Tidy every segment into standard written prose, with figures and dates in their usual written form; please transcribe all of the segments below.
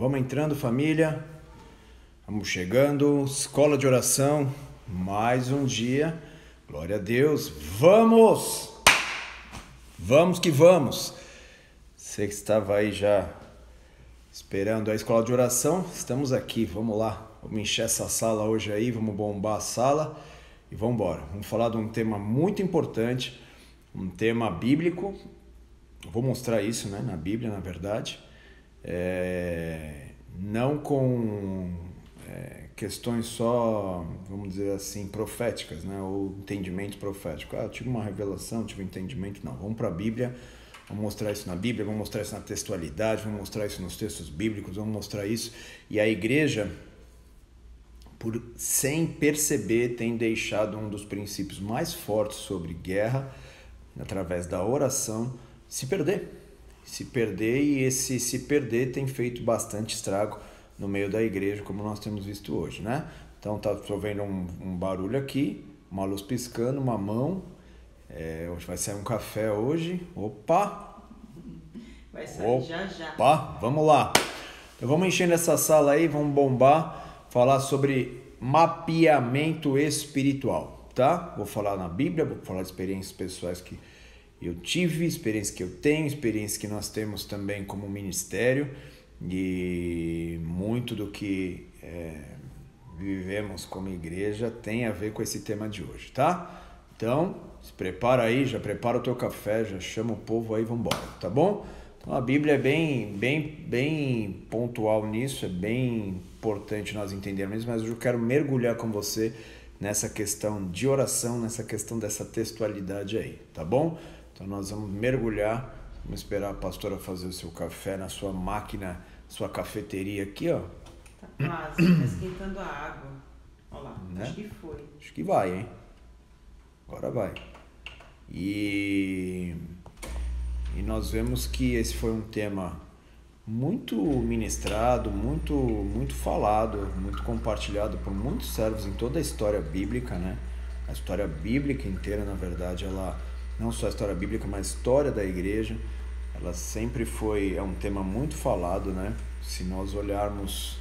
Vamos entrando, família. Vamos chegando. Escola de oração. Mais um dia. Glória a Deus. Vamos! Vamos que vamos. Você que estava aí já esperando a escola de oração, estamos aqui. Vamos lá. Vamos encher essa sala hoje aí. Vamos bombar a sala e vamos embora. Vamos falar de um tema muito importante. Um tema bíblico. Vou mostrar isso, né, na Bíblia, na verdade. Não com questões só, vamos dizer assim, proféticas, né, ou entendimento profético. Eu tive uma revelação, tive um entendimento. Não, vamos para a Bíblia, vamos mostrar isso na Bíblia, vamos mostrar isso na textualidade, vamos mostrar isso nos textos bíblicos, vamos mostrar isso. E a igreja, sem perceber, tem deixado um dos princípios mais fortes sobre guerra, através da oração, se perder, e esse se perder tem feito bastante estrago no meio da igreja, como nós temos visto hoje, né? Então tô vendo um barulho aqui, uma luz piscando, uma mão, vai sair um café hoje, opa! Vai sair já. Opa, vamos lá! Então vamos enchendo essa sala aí, vamos bombar, falar sobre mapeamento espiritual, tá? Vou falar na Bíblia, vou falar de experiências pessoais que eu tive, experiência que eu tenho, experiência que nós temos também como ministério, e muito do que vivemos como igreja tem a ver com esse tema de hoje, tá? Então, se prepara aí, já prepara o teu café, já chama o povo aí, vamos embora, tá bom? Então a Bíblia é bem pontual nisso, é bem importante nós entendermos, mas eu quero mergulhar com você nessa questão de oração, nessa questão dessa textualidade aí, tá bom? Então nós vamos mergulhar, vamos esperar a pastora fazer o seu café na sua máquina, sua cafeteria aqui, ó. Tá quase, tá esquentando a água. Olha lá, né? Acho que foi. Acho que vai, hein? Agora vai. E nós vemos que esse foi um tema muito ministrado, muito falado, muito compartilhado por muitos servos em toda a história bíblica, né? A história bíblica inteira, na verdade, ela não só a história bíblica, mas a história da igreja, ela sempre é um tema muito falado, né? Se nós olharmos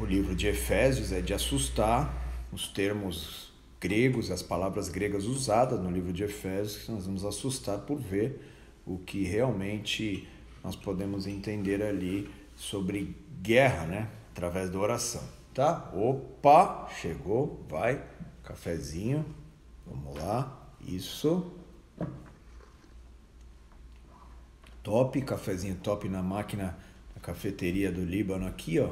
o livro de Efésios, é de assustar os termos gregos, as palavras gregas usadas no livro de Efésios, nós vamos assustar por ver o que realmente nós podemos entender ali sobre guerra, né? Através da oração, tá? Opa, chegou, vai, cafezinho, vamos lá. Isso. Top, cafezinho top na máquina, na cafeteria do Líbano aqui, ó.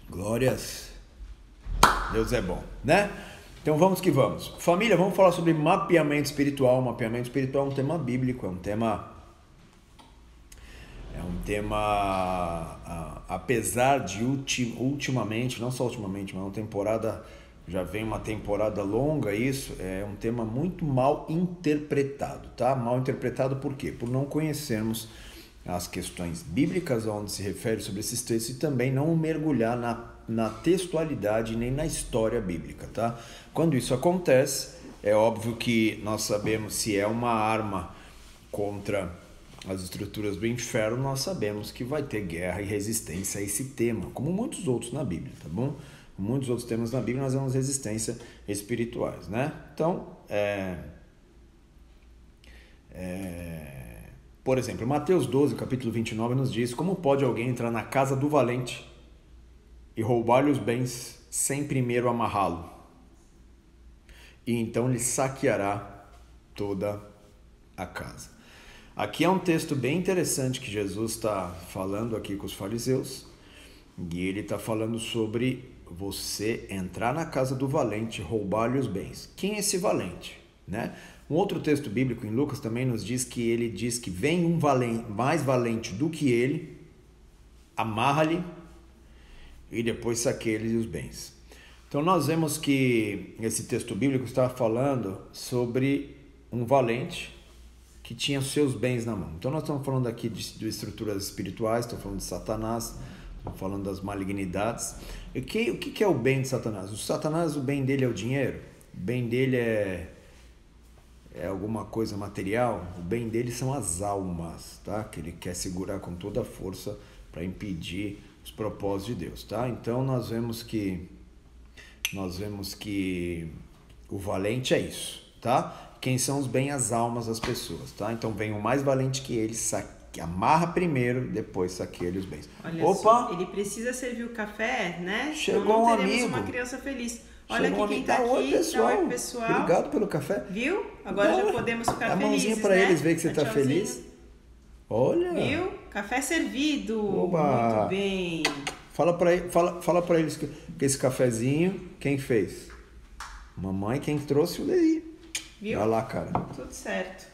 Glórias. Deus é bom, né? Então vamos que vamos. Família, vamos falar sobre mapeamento espiritual. Mapeamento espiritual é um tema bíblico, é um tema, apesar de ultimamente, não só ultimamente, mas já vem uma temporada longa, isso é um tema muito mal interpretado, tá? Mal interpretado por quê? Por não conhecermos as questões bíblicas onde se refere sobre esses textos e também não mergulhar na textualidade nem na história bíblica, tá? Quando isso acontece, é óbvio que nós sabemos se é uma arma contra as estruturas do inferno, nós sabemos que vai ter guerra e resistência a esse tema, como muitos outros na Bíblia, tá bom? Muitos outros temas na Bíblia nós vemos resistência espirituais, né? Então, por exemplo, Mateus 12, capítulo 29 nos diz: como pode alguém entrar na casa do valente e roubar-lhe os bens sem primeiro amarrá-lo? E então lhe saqueará toda a casa. Aqui é um texto bem interessante que Jesus está falando aqui com os fariseus, e ele está falando sobre você entrar na casa do valente, roubar-lhe os bens. Quem é esse valente, né? Um outro texto bíblico em Lucas também nos diz que vem um mais valente do que ele, amarra-lhe e depois saqueia-lhe os bens. Então nós vemos que esse texto bíblico está falando sobre um valente que tinha seus bens na mão. Então nós estamos falando aqui de estruturas espirituais, estamos falando de Satanás, estamos falando das malignidades. E o que é o bem de Satanás? O bem dele é o dinheiro, o bem dele é alguma coisa material, o bem dele são as almas, tá? Que ele quer segurar com toda a força para impedir os propósitos de Deus, tá? Então nós vemos que o valente é isso, tá? Quem são os bem? As almas das pessoas, tá? Então vem o mais valente que ele, que amarra primeiro, depois saqueia os bens. Olha Opa! só, ele precisa servir o café, né? Chegou Senão não um teremos amigo. uma criança feliz. Olha Chegou aqui quem um tá amigo. aqui. Oi, pessoal. Oi, pessoal. Obrigado pelo café. Viu? Agora já podemos ficar Dá a felizes, mãozinha para né? eles, ver que você tá Tchauzinho. feliz. Olha. Viu? Café servido. Oba. Muito bem. Fala para eles que esse cafezinho, quem fez? Mamãe, quem trouxe o Leí. Viu? Olha lá, cara. Tudo certo.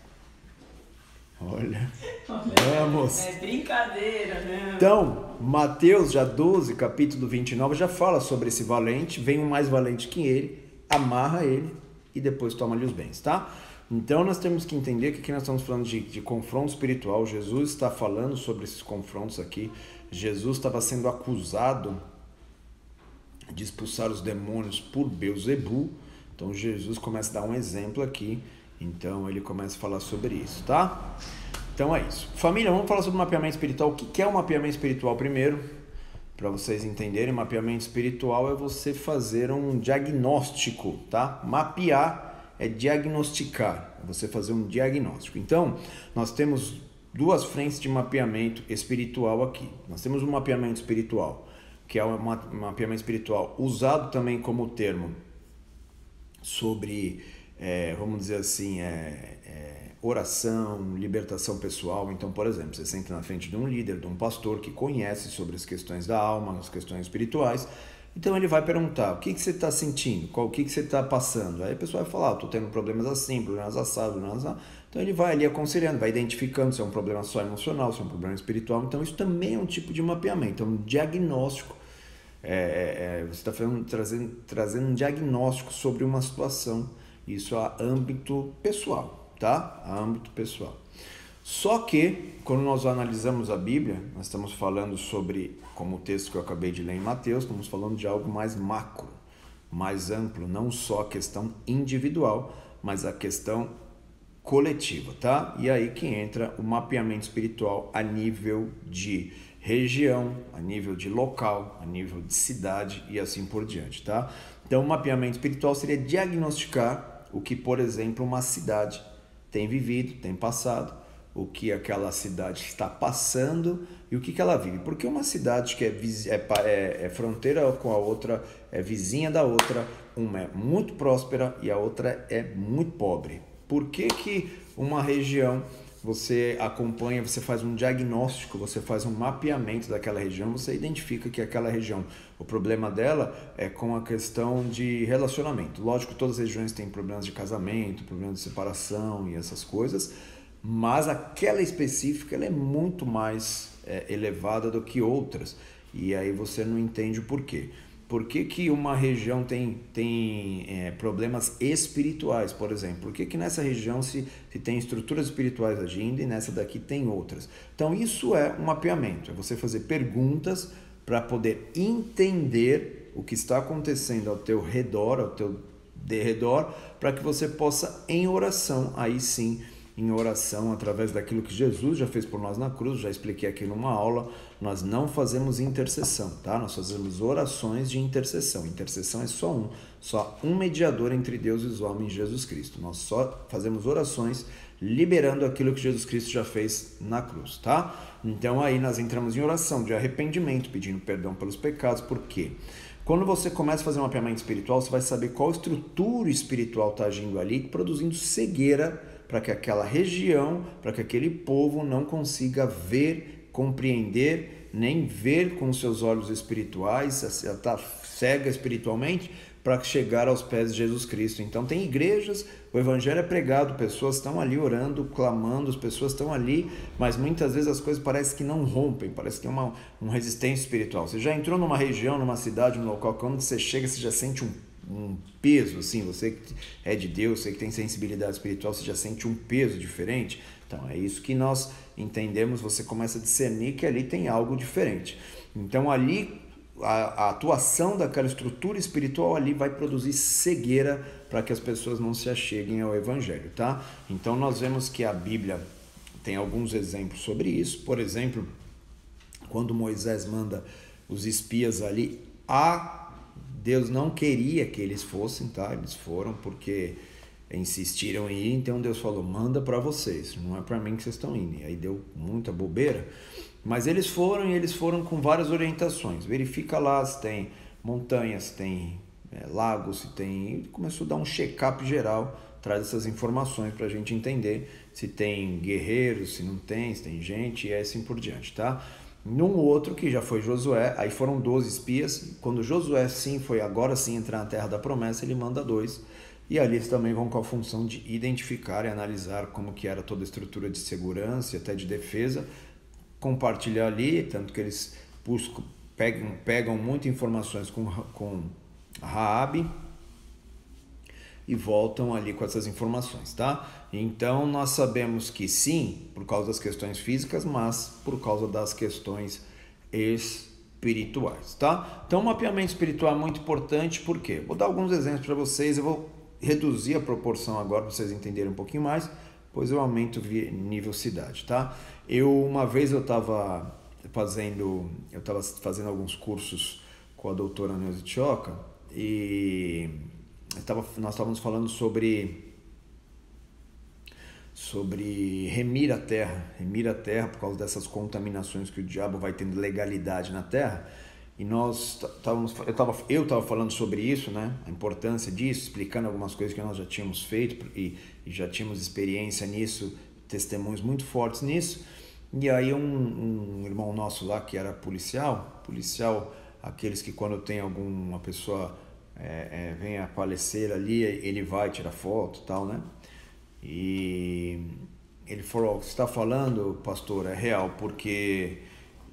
Olha. Vamos. É brincadeira, né? Então, Mateus, já 12, capítulo 29, já fala sobre esse valente. Vem um mais valente que ele, amarra ele e depois toma-lhe os bens, tá? Então, nós temos que entender que aqui nós estamos falando de confronto espiritual. Jesus está falando sobre esses confrontos aqui. Jesus estava sendo acusado de expulsar os demônios por Beelzebu. Então, Jesus começa a dar um exemplo aqui. Então, ele começa a falar sobre isso, tá? Então, é isso. Família, vamos falar sobre mapeamento espiritual. O que é o mapeamento espiritual primeiro? Para vocês entenderem, mapeamento espiritual é você fazer um diagnóstico, tá? Mapear é diagnosticar, é você fazer um diagnóstico. Então, nós temos duas frentes de mapeamento espiritual aqui. Nós temos um mapeamento espiritual, que é um mapeamento espiritual usado também como termo sobre, vamos dizer assim, oração, libertação pessoal. Então, por exemplo, você senta na frente de um líder, de um pastor que conhece sobre as questões da alma, as questões espirituais. Então, ele vai perguntar, o que você está sentindo? O que você está passando? Aí a pessoa vai falar, estou tendo problemas assim, problemas assados, problemas assim. Então, ele vai ali aconselhando, vai identificando se é um problema só emocional, se é um problema espiritual. Então, isso também é um tipo de mapeamento, é um diagnóstico. Você está trazendo um diagnóstico sobre uma situação. Isso a âmbito pessoal, tá? A âmbito pessoal. Só que, quando nós analisamos a Bíblia, nós estamos falando sobre, como o texto que eu acabei de ler em Mateus, estamos falando de algo mais macro, mais amplo, não só a questão individual, mas a questão coletiva, tá? E aí que entra o mapeamento espiritual a nível de região, a nível de local, a nível de cidade e assim por diante, tá? Então, o mapeamento espiritual seria diagnosticar o que, por exemplo, uma cidade tem vivido, tem passado, o que aquela cidade está passando e o que ela vive. Porque uma cidade que é fronteira com a outra, é vizinha da outra, uma é muito próspera e a outra é muito pobre. Por que uma região você acompanha, você faz um diagnóstico, você faz um mapeamento daquela região, você identifica que aquela região, o problema dela é com a questão de relacionamento. Lógico que todas as regiões têm problemas de casamento, problemas de separação e essas coisas, mas aquela específica ela é muito mais elevada do que outras. E aí você não entende o porquê. Por que uma região tem problemas espirituais, por exemplo? Por que nessa região se tem estruturas espirituais agindo e nessa daqui tem outras? Então isso é um mapeamento, é você fazer perguntas para poder entender o que está acontecendo ao teu redor, ao teu derredor, para que você possa, em oração, aí sim, em oração, através daquilo que Jesus já fez por nós na cruz, já expliquei aqui numa aula, nós não fazemos intercessão, tá? Nós fazemos orações de intercessão. Intercessão é só um mediador entre Deus e os homens, Jesus Cristo. Nós só fazemos orações liberando aquilo que Jesus Cristo já fez na cruz, tá? Então aí nós entramos em oração de arrependimento, pedindo perdão pelos pecados. Por quê? Quando você começa a fazer um mapeamento espiritual, você vai saber qual estrutura espiritual está agindo ali, produzindo cegueira para que aquela região, para que aquele povo não consiga ver, compreender, nem ver com seus olhos espirituais, está cega espiritualmente, para chegar aos pés de Jesus Cristo. Então tem igrejas, o evangelho é pregado, pessoas estão ali orando, clamando, as pessoas estão ali, mas muitas vezes as coisas parecem que não rompem, parece que tem uma resistência espiritual. Você já entrou numa região, numa cidade, num local, quando você chega, você já sente um peso, assim, você que é de Deus, você que tem sensibilidade espiritual, você já sente um peso diferente. Então é isso que nós entendemos, você começa a discernir que ali tem algo diferente. Então ali a atuação daquela estrutura espiritual ali vai produzir cegueira para que as pessoas não se acheguem ao Evangelho, tá? Então nós vemos que a Bíblia tem alguns exemplos sobre isso. Por exemplo, quando Moisés manda os espias ali, Deus não queria que eles fossem, tá? Eles foram porque insistiram em ir, então Deus falou, manda para vocês, não é para mim que vocês estão indo. E aí deu muita bobeira, mas eles foram, e eles foram com várias orientações. Verifica lá se tem montanhas, se tem lagos, se tem... Começou a dar um check-up geral, traz essas informações para a gente entender se tem guerreiros, se não tem, se tem gente, e assim por diante, tá? Num outro, que já foi Josué, aí foram 12 espias. Quando Josué sim foi agora sim entrar na terra da promessa, ele manda 2. E ali eles também vão com a função de identificar e analisar como que era toda a estrutura de segurança e até de defesa, compartilhar ali, tanto que eles pegam muitas informações com Raabe e voltam ali com essas informações, tá? Então nós sabemos que sim, por causa das questões físicas, mas por causa das questões espirituais, tá? Então o mapeamento espiritual é muito importante, por quê? Vou dar alguns exemplos para vocês, eu vou reduzir a proporção agora para vocês entenderem um pouquinho mais, pois eu aumento nível cidade, tá? Uma vez eu estava fazendo alguns cursos com a doutora Neuza Tchoca e nós estávamos falando sobre remir a terra por causa dessas contaminações que o diabo vai tendo legalidade na terra. E eu estava falando sobre isso, né? A importância disso, explicando algumas coisas que nós já tínhamos feito e já tínhamos experiência nisso, testemunhos muito fortes nisso. E aí um irmão nosso lá, que era policial, aqueles que quando tem alguma pessoa vem a falecer ali, ele vai tirar foto e tal, né? E ele falou, você está falando, pastor, é real, porque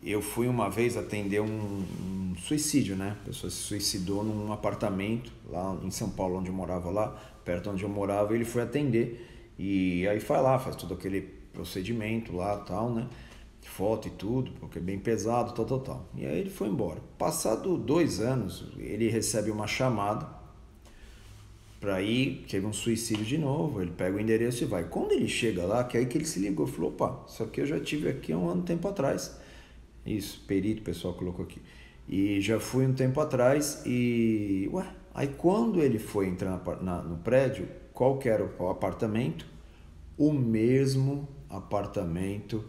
eu fui uma vez atender um suicídio, né? A pessoa se suicidou num apartamento lá em São Paulo, onde eu morava lá, perto onde eu morava, ele foi atender e aí faz todo aquele procedimento lá, tal, né? Foto e tudo, porque é bem pesado, tal. E aí ele foi embora. Passado 2 anos, ele recebe uma chamada para ir, teve um suicídio de novo, ele pega o endereço e vai. Quando ele chega lá, que é aí que ele se ligou, falou, opa, isso aqui eu já tive aqui há um tempo atrás. Isso, perito, o pessoal colocou aqui. E já fui um tempo atrás e... Aí quando ele foi entrar no prédio, qual que era o apartamento? O mesmo apartamento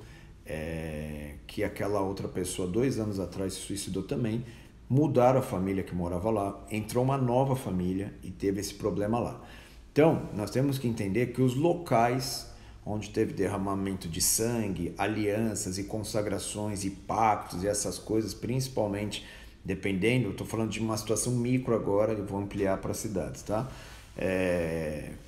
que aquela outra pessoa 2 anos atrás se suicidou também. Mudaram a família que morava lá, entrou uma nova família e teve esse problema lá. Então, nós temos que entender que os locais onde teve derramamento de sangue, alianças e consagrações e pactos e essas coisas, principalmente, dependendo, eu estou falando de uma situação micro agora, eu vou ampliar para cidades, tá?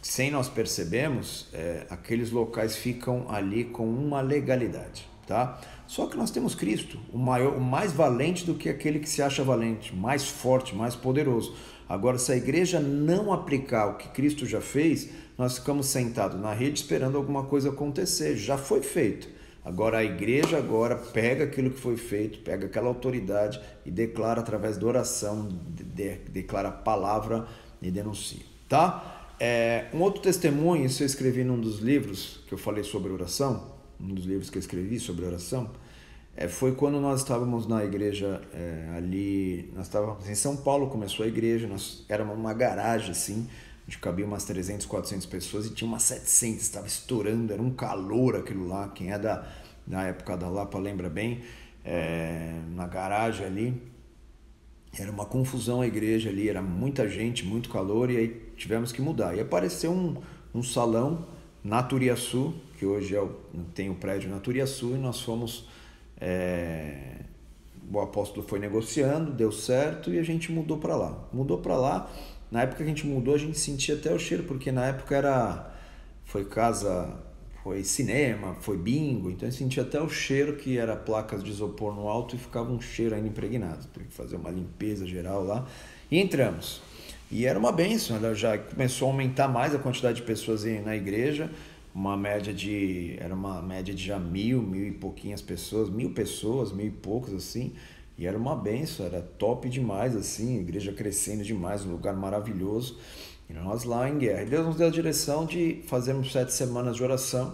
Sem nós percebermos, aqueles locais ficam ali com uma legalidade, tá? Só que nós temos Cristo, o mais valente do que aquele que se acha valente, mais forte, mais poderoso. Agora, se a igreja não aplicar o que Cristo já fez, nós ficamos sentados na rede esperando alguma coisa acontecer. Já foi feito. Agora a igreja pega aquilo que foi feito, pega aquela autoridade e declara através da oração, declara a palavra e denuncia, tá? Um outro testemunho, isso eu escrevi num dos livros que eu falei sobre oração, foi quando nós estávamos na igreja ali, nós estávamos em São Paulo, começou a igreja, era uma garagem assim, onde cabia umas 300, 400 pessoas e tinha umas 700, estava estourando, era um calor aquilo lá, quem é da época da Lapa lembra bem, na garagem ali, era uma confusão a igreja ali, era muita gente, muito calor e aí tivemos que mudar. E apareceu um salão na Turiaçu, que hoje tem o prédio na Turiaçu, e nós fomos, o apóstolo foi negociando, deu certo e a gente mudou para lá. Na época que a gente mudou, a gente sentia até o cheiro, porque na época foi cinema, foi bingo, então a gente sentia até o cheiro, que era placas de isopor no alto e ficava um cheiro ainda impregnado. Teve que fazer uma limpeza geral lá e entramos. E era uma bênção, ela já começou a aumentar mais a quantidade de pessoas na igreja, era uma média de já 1.000 e pouquinhas pessoas, 1.000 pessoas, 1.000 e poucos assim. E era uma benção, era top demais, assim, a igreja crescendo demais, um lugar maravilhoso. E nós lá em guerra. E Deus nos deu a direção de fazermos 7 semanas de oração.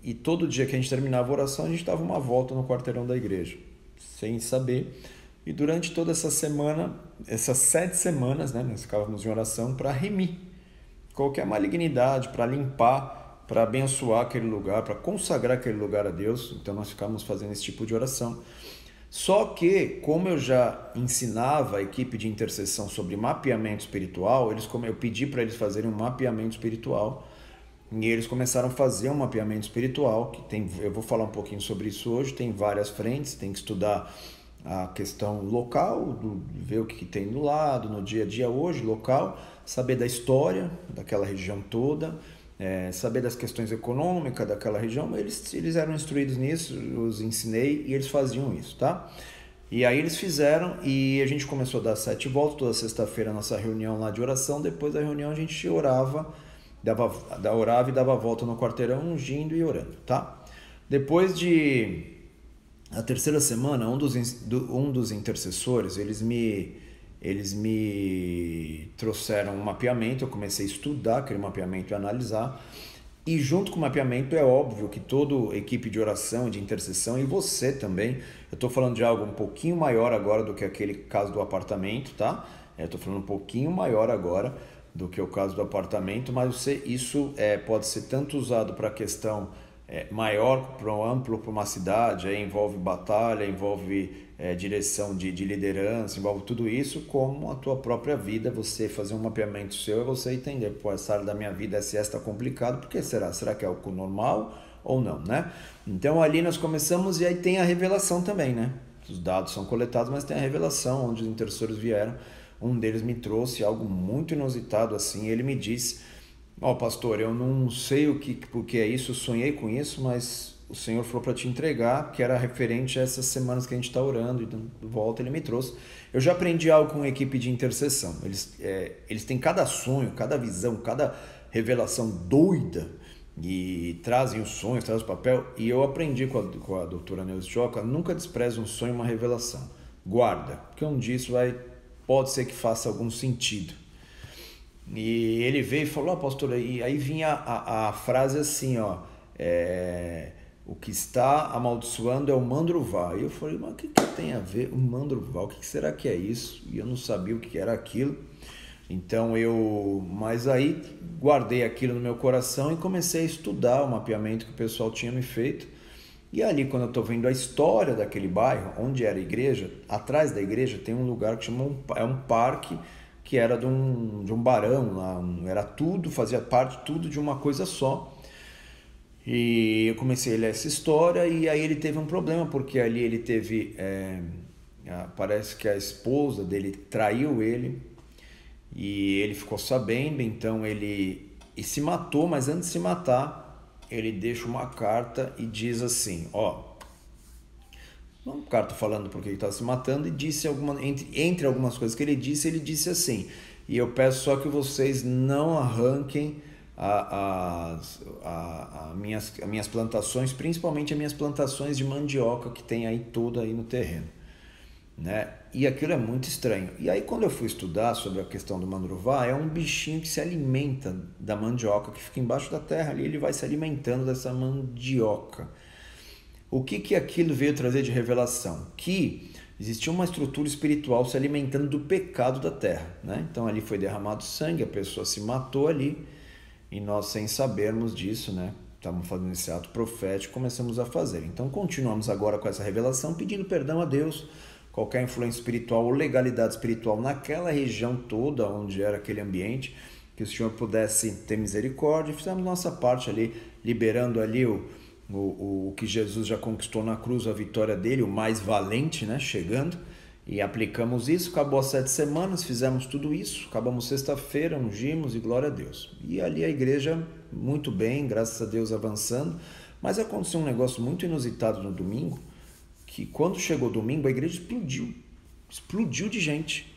E todo dia que a gente terminava a oração, a gente dava uma volta no quarteirão da igreja, sem saber. E durante toda essa semana, essas 7 semanas, né, nós ficávamos em oração para remir qualquer malignidade, para limpar, para abençoar aquele lugar, para consagrar aquele lugar a Deus. Então nós ficávamos fazendo esse tipo de oração. Só que, como eu já ensinava a equipe de intercessão sobre mapeamento espiritual, eu pedi para eles fazerem um mapeamento espiritual. E eles começaram a fazer um mapeamento espiritual, eu vou falar um pouquinho sobre isso hoje, tem várias frentes, tem que estudar a questão local, ver o que tem do lado, no dia a dia hoje, local, saber da história daquela região toda, saber das questões econômicas daquela região. Eles eram instruídos nisso, eu os ensinei e eles faziam isso, tá? E aí eles fizeram e a gente começou a dar 7 voltas, toda sexta-feira nossa reunião lá de oração, depois da reunião a gente orava e dava a volta no quarteirão, ungindo e orando, tá? Depois de a terceira semana, um dos intercessores, eles me trouxeram um mapeamento, eu comecei a estudar aquele mapeamento e analisar, e junto com o mapeamento é óbvio que toda equipe de oração e de intercessão, e você também, eu estou falando de algo um pouquinho maior agora do que aquele caso do apartamento, tá? Eu estou falando um pouquinho maior agora do que o caso do apartamento, mas isso pode ser tanto usado para a questão maior, para um amplo, para uma cidade, envolve batalha, envolve direção de liderança, envolve tudo isso, como a tua própria vida, você fazer um mapeamento seu, é você entender, pô, essa área da minha vida está complicado, por que será? Será que é algo normal ou não, né? Então ali nós começamos e aí tem a revelação também, né? Os dados são coletados, mas tem a revelação, onde os intercessores vieram. Um deles me trouxe algo muito inusitado assim, ele me disse, pastor, eu não sei porque é isso, eu sonhei com isso, mas o Senhor falou para te entregar, que era referente a essas semanas que a gente está orando, e de volta ele me trouxe. Eu já aprendi algo com a equipe de intercessão, eles têm cada sonho, cada visão, cada revelação doida, e trazem os sonhos, trazem o papel, e eu aprendi com a doutora Neuza Choca, nunca despreze um sonho, uma revelação, guarda, porque um dia isso pode ser que faça algum sentido. E ele veio e falou, pastor, e aí vinha a frase assim, o que está amaldiçoando é o mandruvá. E eu falei, mas o que tem a ver o mandruvá? O que será que é isso? E eu não sabia o que era aquilo. Então mas aí guardei aquilo no meu coração e comecei a estudar o mapeamento que o pessoal tinha me feito. E ali, quando eu estou vendo a história daquele bairro, onde era a igreja, atrás da igreja tem um lugar que chama um parque, que era de um barão lá, era tudo, fazia parte tudo de uma coisa só. E eu comecei a ler essa história e aí ele teve um problema, porque ali ele teve, parece que a esposa dele traiu ele e ele ficou sabendo, então ele se matou, mas antes de se matar, ele deixa uma carta e diz assim, uma carta falando por que ele estava se matando, e disse entre algumas coisas que ele disse assim, e eu peço só que vocês não arranquem as minhas plantações, principalmente as minhas plantações de mandioca que tem aí toda aí no terreno, né? E aquilo é muito estranho. E aí quando eu fui estudar sobre a questão do mandruvá, é um bichinho que se alimenta da mandioca, que fica embaixo da terra ali, ele vai se alimentando dessa mandioca. O que aquilo veio trazer de revelação? Que existia uma estrutura espiritual se alimentando do pecado da terra, né? Então ali foi derramado sangue, a pessoa se matou ali, e nós, sem sabermos disso, né, estávamos fazendo esse ato profético, começamos a fazer. Então continuamos agora com essa revelação, pedindo perdão a Deus, qualquer influência espiritual ou legalidade espiritual naquela região toda onde era aquele ambiente, que o Senhor pudesse ter misericórdia. Fizemos nossa parte ali, liberando ali o que Jesus já conquistou na cruz, a vitória dele, o mais valente, né, chegando, e aplicamos isso. Acabou as 7 semanas, fizemos tudo isso, acabamos sexta-feira, ungimos e glória a Deus. E ali a igreja muito bem, graças a Deus, avançando, mas aconteceu um negócio muito inusitado no domingo, que quando chegou domingo a igreja explodiu de gente,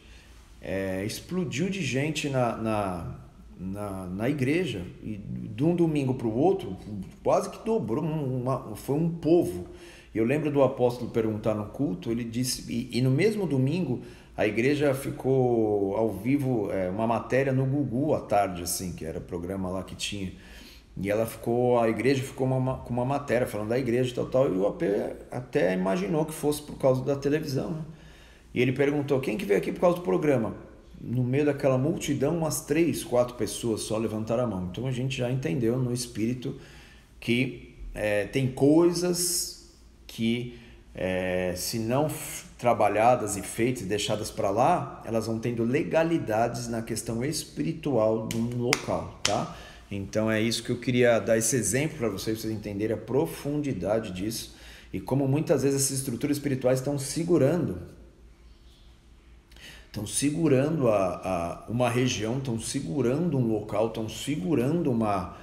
explodiu de gente na igreja, e de um domingo para o outro quase que dobrou, foi um povo. E eu lembro do apóstolo perguntar no culto, ele disse, e no mesmo domingo a igreja ficou ao vivo, uma matéria no Gugu à tarde, assim, que era o programa lá que tinha. E a igreja ficou com uma matéria falando da igreja e tal, e o AP até imaginou que fosse por causa da televisão, né? E ele perguntou, quem que veio aqui por causa do programa? No meio daquela multidão, umas 3, 4 pessoas só levantaram a mão. Então a gente já entendeu no espírito que tem coisas que, se não trabalhadas e feitas e deixadas para lá, elas vão tendo legalidades na questão espiritual de um local, tá? Então é isso que eu queria dar esse exemplo para vocês entenderem a profundidade disso e como muitas vezes essas estruturas espirituais estão segurando uma região, estão segurando um local, estão segurando uma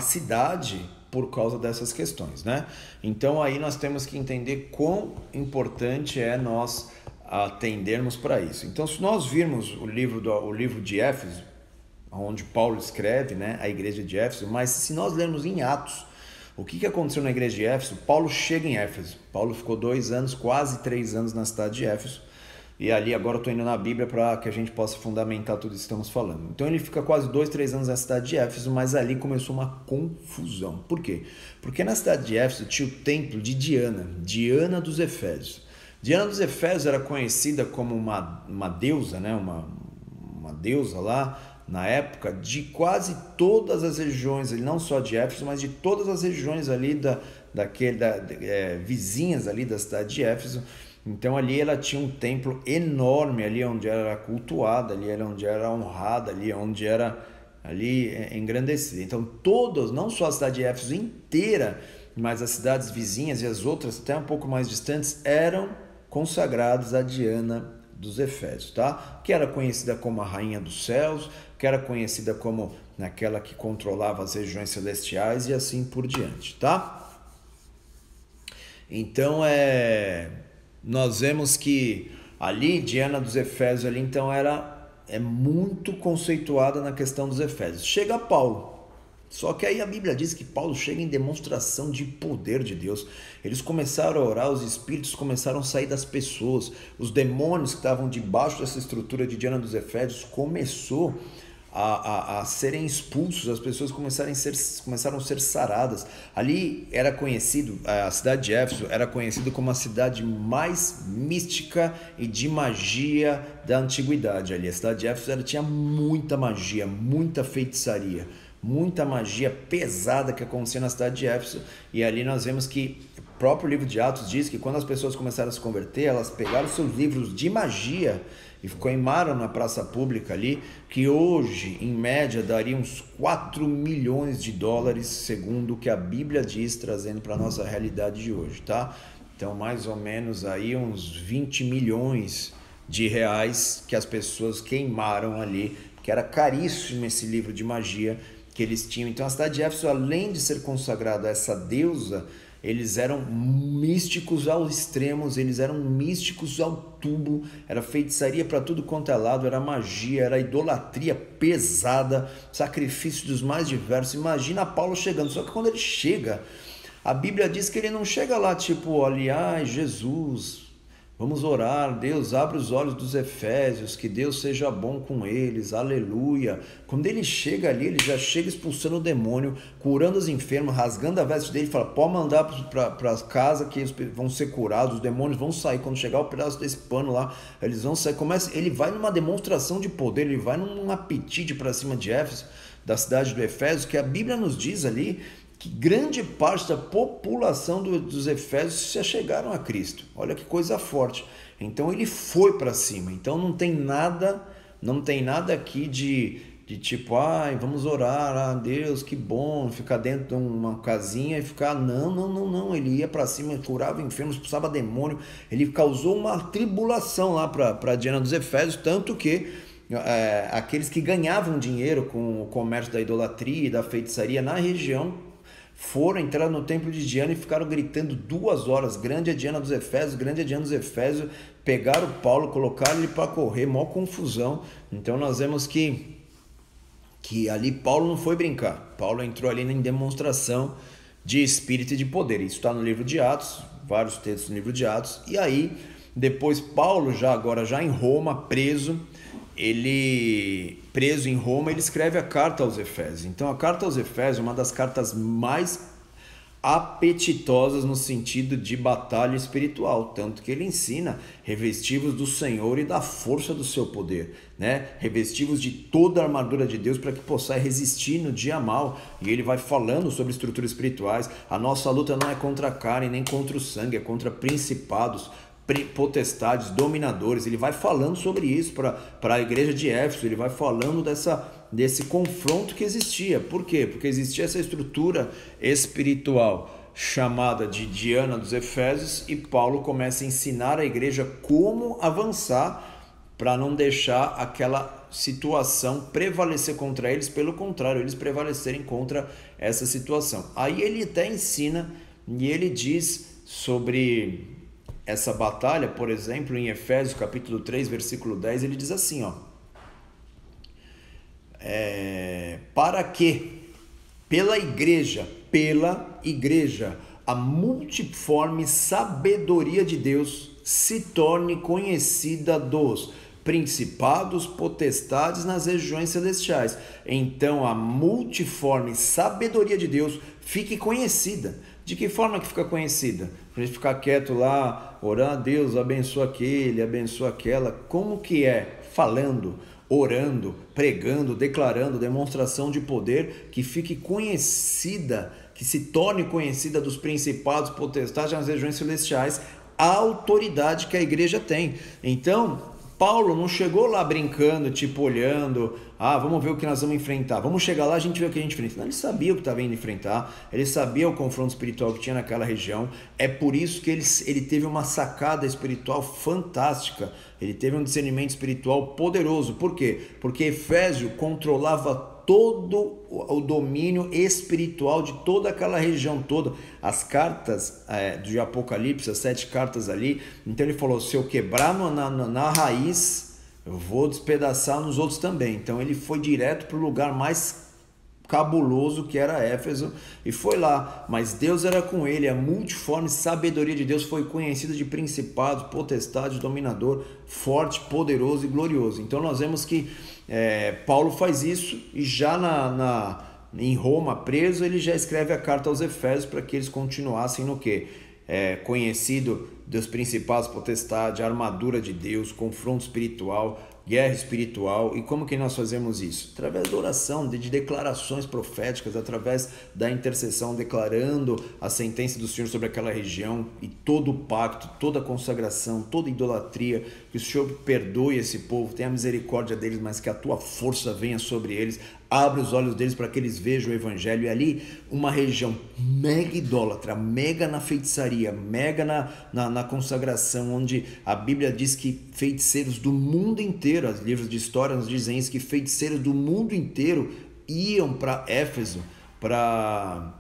cidade por causa dessas questões, né? Então aí nós temos que entender quão importante é nós atendermos para isso. Então se nós virmos o livro de Éfeso, onde Paulo escreve, né, a igreja de Éfeso, mas se nós lermos em Atos, o que aconteceu na igreja de Éfeso? Paulo chega em Éfeso. Paulo ficou 2 anos, quase 3 anos na cidade de Éfeso. E ali agora eu estou indo na Bíblia para que a gente possa fundamentar tudo isso que estamos falando. Então ele fica quase 2, 3 anos na cidade de Éfeso, mas ali começou uma confusão. Por quê? Porque na cidade de Éfeso tinha o templo de Diana, Diana dos Efésios. Diana dos Efésios era conhecida como uma deusa, né? uma deusa lá, na época, de quase todas as regiões, não só de Éfeso, mas de todas as regiões ali vizinhas ali da cidade de Éfeso. Então ali ela tinha um templo enorme, ali onde era cultuada, ali era onde era honrada, ali onde era engrandecida. Então todos, não só a cidade de Éfeso inteira, mas as cidades vizinhas e as outras até um pouco mais distantes eram consagradas a Diana dos Efésios, tá? Que era conhecida como a rainha dos céus, que era conhecida como aquela que controlava as regiões celestiais e assim por diante, tá? Então nós vemos que ali Diana dos Efésios ali então é muito conceituada na questão dos Efésios. Chega Paulo. Só que aí a Bíblia diz que Paulo chega em demonstração de poder de Deus. Eles começaram a orar, os espíritos começaram a sair das pessoas. Os demônios que estavam debaixo dessa estrutura de Diana dos Efésios começou a serem expulsos, as pessoas começaram a ser saradas. Ali era conhecido, a cidade de Éfeso era conhecida como a cidade mais mística e de magia da antiguidade. Ali a cidade de Éfeso tinha muita magia, muita feitiçaria, muita magia pesada que acontecia na cidade de Éfeso. E ali nós vemos que o próprio livro de Atos diz que quando as pessoas começaram a se converter, elas pegaram seus livros de magia e queimaram na praça pública ali, que hoje, em média, daria uns 4 milhões de dólares, segundo o que a Bíblia diz, trazendo para a nossa realidade de hoje, tá? Então, mais ou menos aí uns 20 milhões de reais que as pessoas queimaram ali, que era caríssimo esse livro de magia que eles tinham. Então, a cidade de Éfeso, além de ser consagrada a essa deusa, eles eram místicos ao extremos, eles eram místicos ao tubo, era feitiçaria para tudo quanto é lado, era magia, era idolatria pesada, sacrifícios dos mais diversos. Imagina Paulo chegando, só que quando ele chega, a Bíblia diz que ele não chega lá tipo ali, ai Jesus, vamos orar, Deus abre os olhos dos Efésios, que Deus seja bom com eles, aleluia. Quando ele chega ali, ele já chega expulsando o demônio, curando os enfermos, rasgando a veste dele, fala, pode mandar para casa que eles vão ser curados, os demônios vão sair. Quando chegar o pedaço desse pano lá, eles vão sair. Ele vai numa demonstração de poder, ele vai num apetite para cima de Éfeso, da cidade do Efésio, que a Bíblia nos diz ali, que grande parte da população dos Efésios se chegaram a Cristo. Olha que coisa forte. Então ele foi para cima. Então não tem nada aqui de tipo, ai, vamos orar, ah, Deus, que bom, ficar dentro de uma casinha e ficar, não, ele ia para cima, curava enfermos, expulsava demônio, ele causou uma tribulação lá para Diana dos Efésios, tanto que aqueles que ganhavam dinheiro com o comércio da idolatria e da feitiçaria na região foram entrar no templo de Diana e ficaram gritando 2 horas, grande é Diana dos Efésios, grande é Diana dos Efésios. Pegaram Paulo, colocaram ele para correr, maior confusão. Então nós vemos que ali Paulo não foi brincar, Paulo entrou ali em demonstração de espírito e de poder. Isso está no livro de Atos, vários textos no livro de Atos. E aí, depois Paulo, já em Roma, preso em Roma, ele escreve a carta aos Efésios. Então a carta aos Efésios é uma das cartas mais apetitosas no sentido de batalha espiritual, tanto que ele ensina revestivos do Senhor e da força do seu poder, né? Revestivos de toda a armadura de Deus para que possais resistir no dia mal. E ele vai falando sobre estruturas espirituais. A nossa luta não é contra a carne nem contra o sangue, é contra principados, potestades, dominadores. Ele vai falando sobre isso para a igreja de Éfeso. Ele vai falando desse confronto que existia. Por quê? Porque existia essa estrutura espiritual chamada de Diana dos Efésios, e Paulo começa a ensinar a igreja como avançar para não deixar aquela situação prevalecer contra eles, pelo contrário, eles prevalecerem contra essa situação. Aí ele até ensina e ele diz sobre essa batalha, por exemplo, em Efésios capítulo 3, versículo 10, ele diz assim, para que pela igreja, a multiforme sabedoria de Deus se torne conhecida dos principados, potestades nas regiões celestiais. Então a multiforme sabedoria de Deus fique conhecida. De que forma que fica conhecida? A gente ficar quieto lá, orando, Deus abençoa aquele, abençoa aquela. Como que é? Falando, orando, pregando, declarando, demonstração de poder, que fique conhecida, que se torne conhecida dos principados, potestades nas regiões celestiais, a autoridade que a igreja tem. Então, Paulo não chegou lá brincando, tipo olhando, vamos ver o que nós vamos enfrentar, vamos chegar lá, a gente vê o que a gente enfrenta. Não, ele sabia o que estava indo enfrentar, ele sabia o confronto espiritual que tinha naquela região. É por isso que ele teve uma sacada espiritual fantástica, ele teve um discernimento espiritual poderoso. Por quê? Porque Efésio controlava todo o domínio espiritual de toda aquela região toda. As cartas de Apocalipse, as 7 cartas ali, então ele falou, se eu quebrar na raiz, eu vou despedaçar nos outros também. Então ele foi direto para o lugar mais cabuloso, que era Éfeso, e foi lá, mas Deus era com ele. A multiforme sabedoria de Deus foi conhecida de principados, potestades, dominador, forte, poderoso e glorioso. Então nós vemos que Paulo faz isso, e já em Roma, preso, ele já escreve a carta aos Efésios para que eles continuassem no quê? Conhecido dos principados, potestades, armadura de Deus, confronto espiritual, guerra espiritual. E como que nós fazemos isso? Através da oração, de declarações proféticas, através da intercessão, declarando a sentença do Senhor sobre aquela região, e todo o pacto, toda a consagração, toda a idolatria, que o Senhor perdoe esse povo, tenha misericórdia deles, mas que a tua força venha sobre eles, abre os olhos deles para que eles vejam o evangelho. E ali, uma região mega idólatra, mega na feitiçaria, mega na consagração, onde a Bíblia diz que feiticeiros do mundo inteiro, os livros de história nos dizem isso, que feiticeiros do mundo inteiro iam para Éfeso para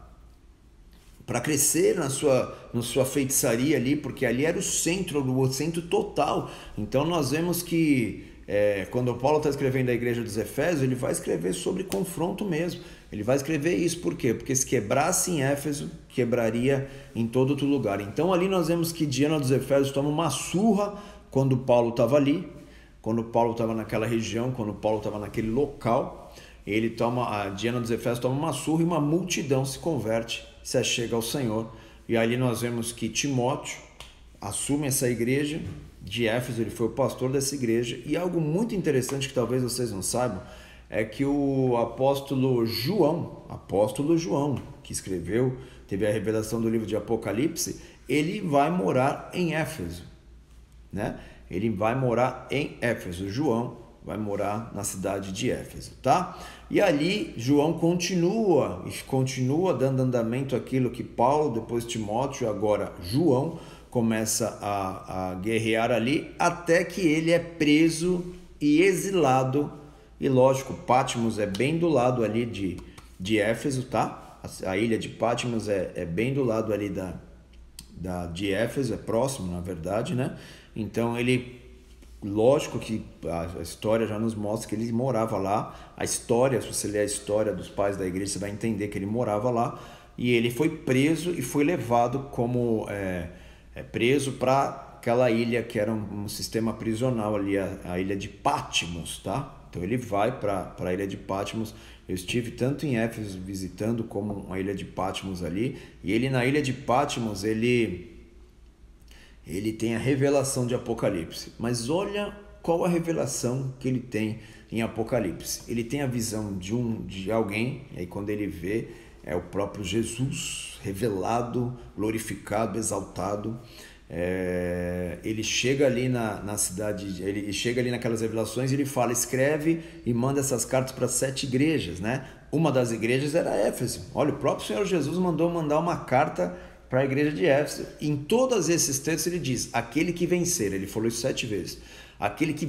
crescer na sua feitiçaria ali, porque ali era o centro total. Então nós vemos que quando Paulo está escrevendo a igreja dos Efésios, ele vai escrever sobre confronto mesmo. Ele vai escrever isso, por quê? Porque se quebrasse em Éfeso, quebraria em todo outro lugar. Então ali nós vemos que Diana dos Efésios toma uma surra quando Paulo estava ali, quando Paulo estava naquela região, quando Paulo estava naquele local. A Diana dos Efésios toma uma surra e uma multidão se converte, se achega ao Senhor. E ali nós vemos que Timóteo assume essa igreja de Éfeso, ele foi o pastor dessa igreja. E algo muito interessante que talvez vocês não saibam é que o apóstolo João, que teve a revelação do livro de Apocalipse, ele vai morar em Éfeso, né? Ele vai morar em Éfeso. João vai morar na cidade de Éfeso, tá? E ali João continua dando andamento àquilo que Paulo, depois Timóteo, agora João começa a guerrear ali, até que ele é preso e exilado. E lógico, Patmos é bem do lado ali de Éfeso, tá? A ilha de Patmos é bem do lado ali de Éfeso, é próximo, na verdade, né? Então lógico que a história já nos mostra que ele morava lá. A história, se você ler a história dos pais da igreja, você vai entender que ele morava lá. e ele foi preso e foi levado como preso para aquela ilha que era um sistema prisional ali, a ilha de Patmos, tá? Então ele vai para a ilha de Patmos. Eu estive tanto em Éfeso visitando como a ilha de Patmos ali, e ele na ilha de Patmos ele tem a revelação de Apocalipse. Mas olha qual a revelação que ele tem em Apocalipse. Ele tem a visão de alguém, e aí quando ele vê, é o próprio Jesus revelado, glorificado, exaltado. Ele chega ali na cidade, ele chega ali naquelas revelações e ele fala, escreve e manda essas cartas para 7 igrejas, né? Uma das igrejas era Éfeso. Olha, o próprio Senhor Jesus mandou mandar uma carta para a igreja de Éfeso. Em todos esses textos ele diz, aquele que vencer, ele falou isso 7 vezes, aquele que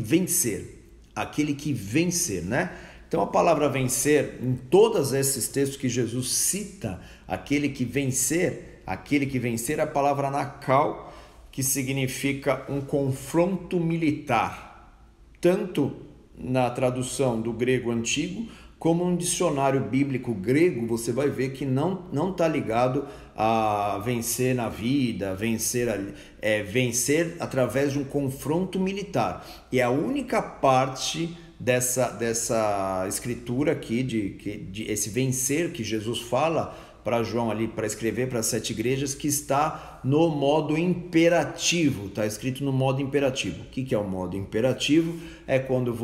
vencer, né? Então a palavra vencer, em todos esses textos que Jesus cita, aquele que vencer, é a palavra anakal, que significa um confronto militar, tanto na tradução do grego antigo, como no dicionário bíblico grego, você vai ver que não está ligado a vencer na vida, vencer através de um confronto militar. E a única parte dessa escritura aqui, de esse vencer que Jesus fala para João ali, para escrever para as 7 igrejas, que está no modo imperativo, está escrito no modo imperativo. O que é o modo imperativo? É quando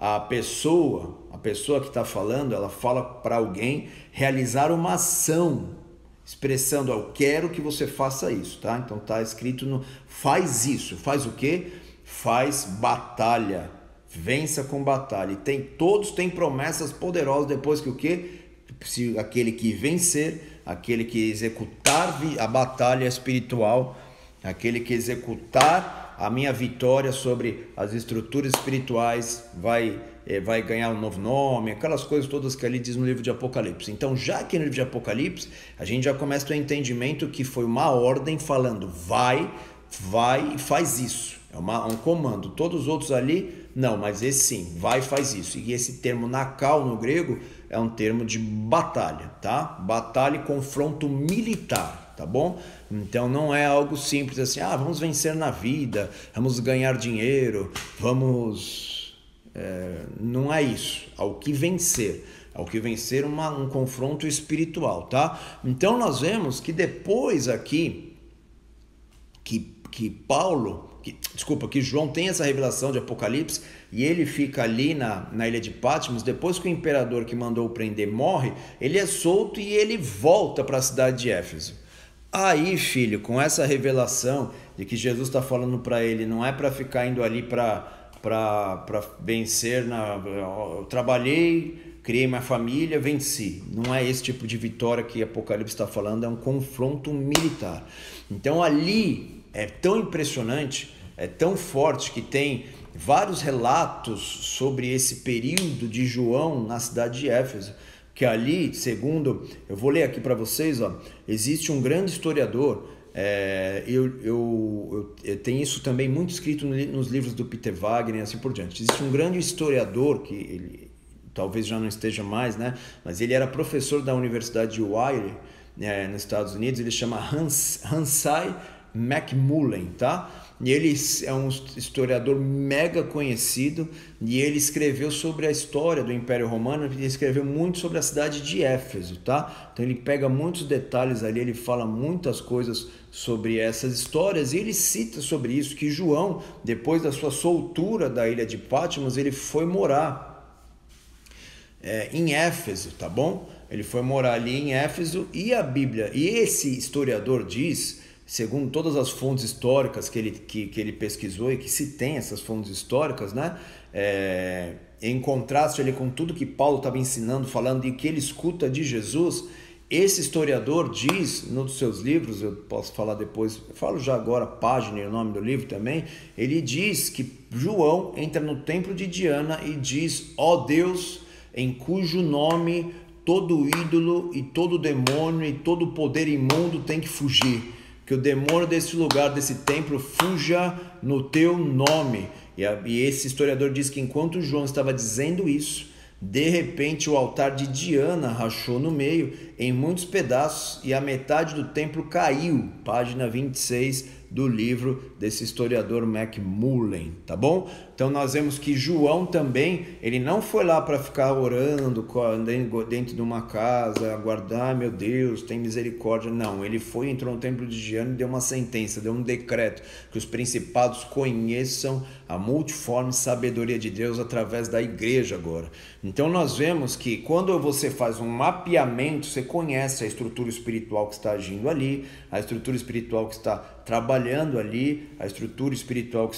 a pessoa que está falando, ela fala para alguém realizar uma ação, expressando, eu quero que você faça isso, tá? Então está escrito faz isso, faz o quê? Faz batalha, vença com batalha. E todos têm promessas poderosas depois que o quê? Se aquele que vencer, aquele que executar a batalha espiritual, aquele que executar a minha vitória sobre as estruturas espirituais, vai ganhar um novo nome, aquelas coisas todas que ali diz no livro de Apocalipse. Então, já que no livro de Apocalipse, a gente já começa a ter o entendimento que foi uma ordem falando, vai e faz isso. É um comando. Todos os outros ali, não, mas esse sim, vai e faz isso. E esse termo nakal no grego é um termo de batalha, tá? Batalha e confronto militar, tá bom? Então não é algo simples assim, vamos vencer na vida, vamos ganhar dinheiro, não é isso. Ao que vencer um confronto espiritual, tá? Então nós vemos que depois aqui que João tem essa revelação de Apocalipse e ele fica ali na ilha de Patmos. Depois que o imperador que mandou prender morre, ele é solto e ele volta para a cidade de Éfeso. Aí, filho, com essa revelação de que Jesus está falando para ele, não é para ficar indo ali para vencer, eu trabalhei, criei minha família, venci. Não é esse tipo de vitória que Apocalipse está falando, é um confronto militar. Então ali é tão impressionante, é tão forte que tem vários relatos sobre esse período de João na cidade de Éfeso, que ali, segundo, eu vou ler aqui para vocês, existe um grande historiador, eu tenho isso também muito escrito nos livros do Peter Wagner e assim por diante. Existe um grande historiador, que ele talvez já não esteja mais, né? Mas ele era professor da Universidade de Wiley, nos Estados Unidos, ele chama Hansai McMullen, tá? E ele é um historiador mega conhecido e ele escreveu sobre a história do Império Romano, ele escreveu muito sobre a cidade de Éfeso, tá? Então ele pega muitos detalhes ali, ele fala muitas coisas sobre essas histórias e ele cita sobre isso, que João, depois da sua soltura da ilha de Patmos, ele foi morar em Éfeso, tá bom? Ele foi morar ali em Éfeso e a Bíblia, e esse historiador diz, segundo todas as fontes históricas que ele pesquisou e que se tem essas fontes históricas, né? Em contraste ali com tudo que Paulo estava ensinando, falando e que ele escuta de Jesus, esse historiador diz nos seus livros, eu posso falar depois, eu falo já agora a página e o nome do livro também, ele diz que João entra no templo de Diana e diz, ó Deus, em cujo nome todo ídolo e todo demônio e todo poder imundo tem que fugir. Que o demônio desse lugar, desse templo, fuja no teu nome. E esse historiador diz que enquanto João estava dizendo isso, De repente o altar de Diana rachou no meio em muitos pedaços e a metade do templo caiu. Página 26 do livro desse historiador McMullen, tá bom? Então nós vemos que João também, ele não foi lá para ficar orando dentro de uma casa, aguardar, meu Deus, tem misericórdia. Não, ele foi, entrou no templo de Diana e deu uma sentença, deu um decreto, que os principados conheçam a multiforme sabedoria de Deus através da igreja agora. Então nós vemos que quando você faz um mapeamento, você conhece a estrutura espiritual que está agindo ali, a estrutura espiritual que está trabalhando ali, a estrutura espiritual que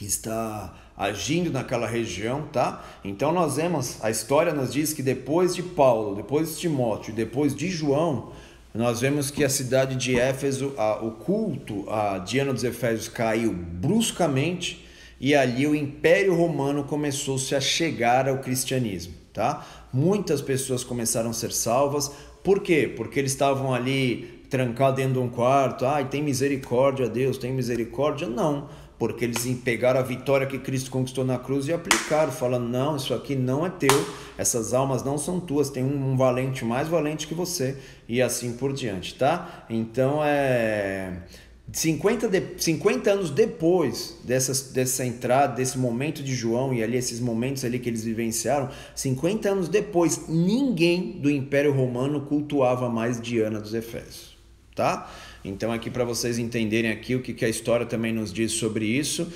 está agindo naquela região, tá? Então nós vemos, a história nos diz que depois de Paulo, depois de Timóteo, depois de João, nós vemos que a cidade de Éfeso, o culto a Diana dos Efésios caiu bruscamente e ali o Império Romano começou-se a chegar ao cristianismo, tá? Muitas pessoas começaram a ser salvas. Por quê? Porque eles estavam ali trancados dentro de um quarto. Ai, tem misericórdia, Deus, tem misericórdia? Não, porque eles pegaram a vitória que Cristo conquistou na cruz e aplicaram, falando, não, isso aqui não é teu, essas almas não são tuas, tem um valente mais valente que você, e assim por diante, tá? Então 50 anos depois dessa entrada, desse momento de João e ali esses momentos ali que eles vivenciaram, 50 anos depois, ninguém do Império Romano cultuava mais Diana dos Efésios, tá? Então aqui para vocês entenderem aqui o que a história também nos diz sobre isso,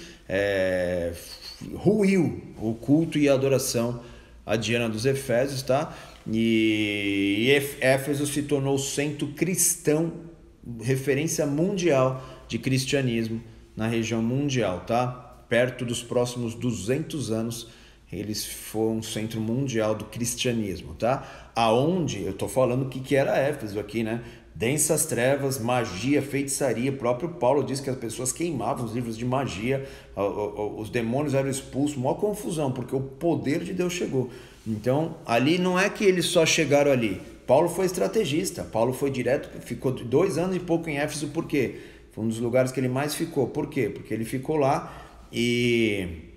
ruiu o culto e a adoração a Diana dos Efésios, tá? E Éfeso se tornou centro cristão, referência mundial de cristianismo na região mundial, tá? Perto dos próximos 200 anos, eles foram um centro mundial do cristianismo, tá? Aonde, eu tô falando o que era Éfeso aqui, né? Densas trevas, magia, feitiçaria. O próprio Paulo diz que as pessoas queimavam os livros de magia, os demônios eram expulsos, maior confusão, porque o poder de Deus chegou. Então, ali não é que eles só chegaram ali. Paulo foi estrategista, Paulo foi direto, ficou 2 anos e pouco em Éfeso, por quê? Foi um dos lugares que ele mais ficou. Por quê? Porque ele ficou lá e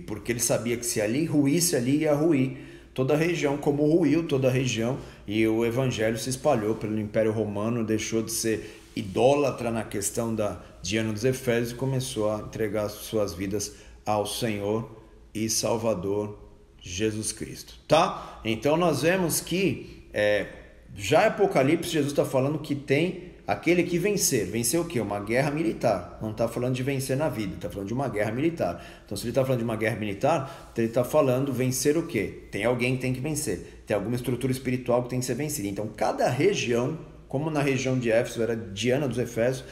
porque ele sabia que se ali ruísse, ali ia ruir toda a região, como ruiu toda a região, e o evangelho se espalhou pelo Império Romano, deixou de ser idólatra na questão da Diana dos Efésios e começou a entregar suas vidas ao Senhor e Salvador Jesus Cristo, tá? Então nós vemos que já em Apocalipse Jesus está falando que tem aquele que vencer. Vencer o quê? Uma guerra militar. Não está falando de vencer na vida, está falando de uma guerra militar. Então se ele está falando de uma guerra militar, então ele está falando vencer o quê? Tem alguém que tem que vencer. Tem alguma estrutura espiritual que tem que ser vencida. Então cada região, como na região de Éfeso era Diana dos Efésios,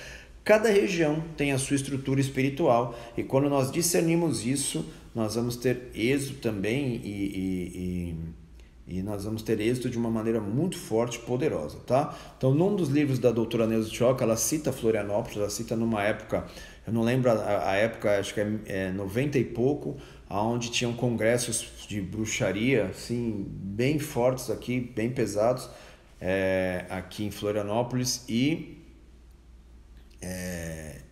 cada região tem a sua estrutura espiritual. E quando nós discernimos isso, nós vamos ter êxito também e nós vamos ter êxito de uma maneira muito forte e poderosa, tá? Então, num dos livros da doutora Neuza Tchoca, ela cita Florianópolis, ela cita numa época, eu não lembro a época, acho que é 90 e pouco, onde tinham congressos de bruxaria, assim, bem fortes aqui, bem pesados, aqui em Florianópolis, e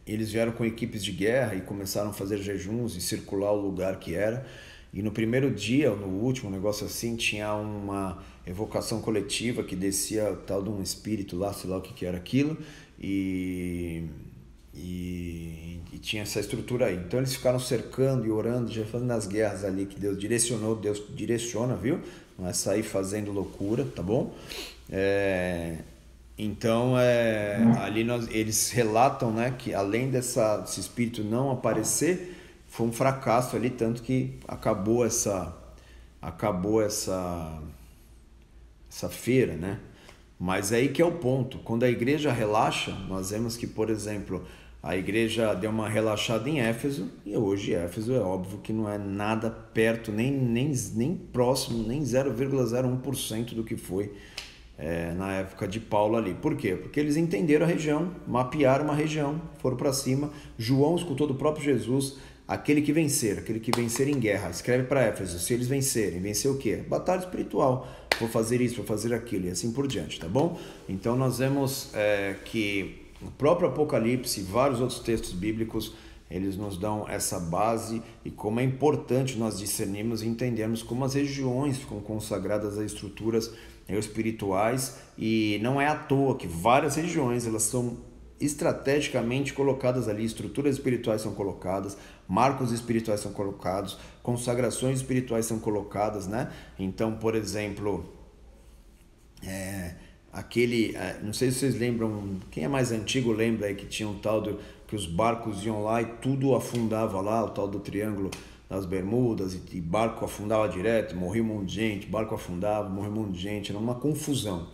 eles vieram com equipes de guerra e começaram a fazer jejuns e circular o lugar que era. E no primeiro dia, ou no último, um negócio assim, tinha uma evocação coletiva que descia tal de um espírito lá, sei lá o que era aquilo, e tinha essa estrutura aí. Então eles ficaram cercando e orando, já fazendo as guerras ali que Deus direcionou, Deus direciona, viu? Não é sair fazendo loucura, tá bom? Então, ali eles relatam, né, que além desse espírito não aparecer, foi um fracasso ali, tanto que acabou essa feira, né? Mas aí que é o ponto. Quando a igreja relaxa, nós vemos que, por exemplo, a igreja deu uma relaxada em Éfeso, e hoje Éfeso é óbvio que não é nada perto, nem próximo, nem 0,01% do que foi na época de Paulo ali. Por quê? Porque eles entenderam a região, mapearam uma região, foram para cima. João escutou do próprio Jesus, aquele que vencer em guerra. Escreve para Éfeso, se eles vencerem, vencer o quê? Batalha espiritual, vou fazer isso, vou fazer aquilo, e assim por diante, tá bom? Então nós vemos que o próprio Apocalipse e vários outros textos bíblicos eles nos dão essa base e como é importante nós discernirmos e entendermos como as regiões ficam consagradas a estruturas espirituais, e não é à toa que várias regiões elas são estrategicamente colocadas ali, estruturas espirituais são colocadas, marcos espirituais são colocados, consagrações espirituais são colocadas, né? Então, por exemplo, não sei se vocês lembram, quem é mais antigo lembra aí que tinha um tal que os barcos iam lá e tudo afundava lá, o tal do Triângulo das Bermudas, e barco afundava direto, morria um monte de gente, barco afundava, morria um monte de gente, era uma confusão.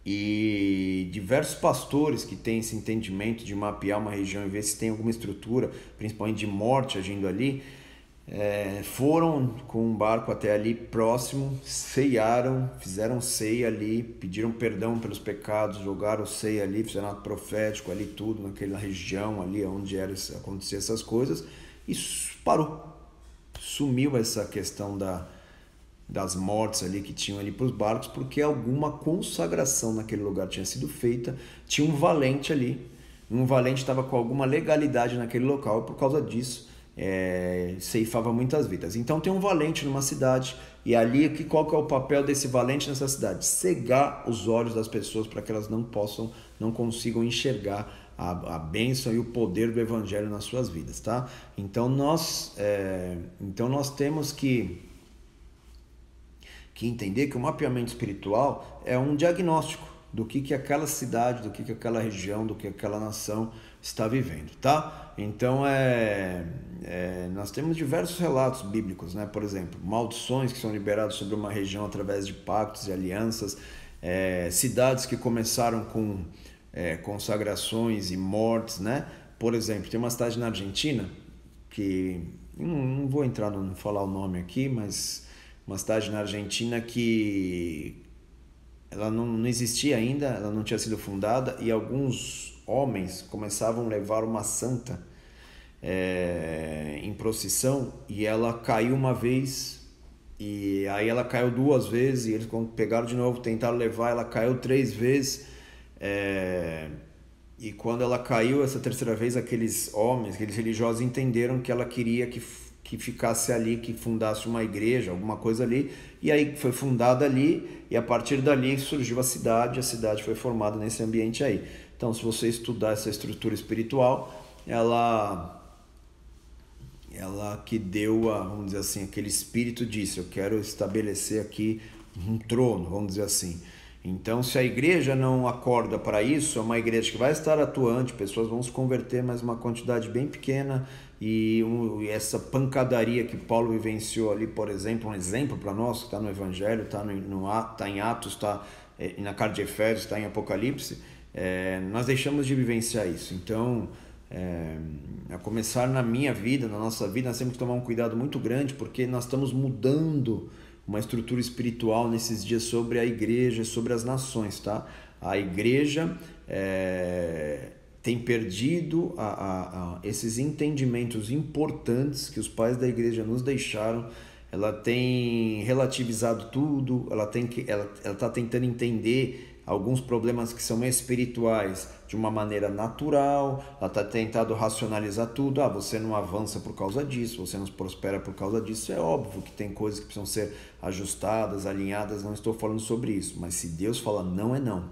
E diversos pastores que têm esse entendimento de mapear uma região e ver se tem alguma estrutura, principalmente de morte agindo ali, foram com um barco até ali próximo, ceiaram, fizeram ceia ali, pediram perdão pelos pecados, jogaram ceia ali, fizeram ato profético ali, tudo naquela região ali onde acontecia essas coisas, e parou, sumiu essa questão das mortes ali que tinham ali para os barcos, porque alguma consagração naquele lugar tinha sido feita, tinha um valente ali, um valente estava com alguma legalidade naquele local, e por causa disso ceifava muitas vidas. Então tem um valente numa cidade, e ali qual que é o papel desse valente nessa cidade? Cegar os olhos das pessoas para que elas não consigam enxergar a bênção e o poder do evangelho nas suas vidas, tá? Então nós temos que entender que o mapeamento espiritual é um diagnóstico do que aquela cidade, do que aquela região, do que aquela nação está vivendo, tá? Então, nós temos diversos relatos bíblicos, né? Por exemplo, maldições que são liberadas sobre uma região através de pactos e alianças, cidades que começaram com consagrações e mortes, né? Por exemplo, tem uma cidade na Argentina que, não vou entrar não falar o nome aqui, mas uma cidade na Argentina que ela não existia ainda, ela não tinha sido fundada, e alguns homens começavam a levar uma santa em procissão, e ela caiu uma vez, e aí ela caiu 2 vezes, e eles quando pegaram de novo, tentaram levar, ela caiu 3 vezes, e quando ela caiu essa 3ª vez, aqueles homens, aqueles religiosos entenderam que ela queria que ficasse ali, que fundasse uma igreja, alguma coisa ali, e aí foi fundada ali, e a partir dali surgiu a cidade foi formada nesse ambiente aí. Então, se você estudar essa estrutura espiritual, ela que deu, vamos dizer assim, aquele espírito disse, eu quero estabelecer aqui um trono, vamos dizer assim. Então, se a igreja não acorda para isso, é uma igreja que vai estar atuante, pessoas vão se converter, mas uma quantidade bem pequena, e essa pancadaria que Paulo vivenciou ali, por exemplo, um exemplo para nós, que está no Evangelho, está em Atos, está na carta de Efésios, está em Apocalipse, nós deixamos de vivenciar isso. Então, a começar na minha vida, na nossa vida, nós temos que tomar um cuidado muito grande, porque nós estamos mudando uma estrutura espiritual nesses dias sobre a igreja, sobre as nações, tá? A igreja tem perdido esses entendimentos importantes que os pais da igreja nos deixaram. Ela tem relativizado tudo, ela está tentando entender alguns problemas que são espirituais de uma maneira natural, ela está tentando racionalizar tudo. Você não avança por causa disso, você não prospera por causa disso. É óbvio que tem coisas que precisam ser ajustadas, alinhadas, não estou falando sobre isso, mas se Deus fala não, é não.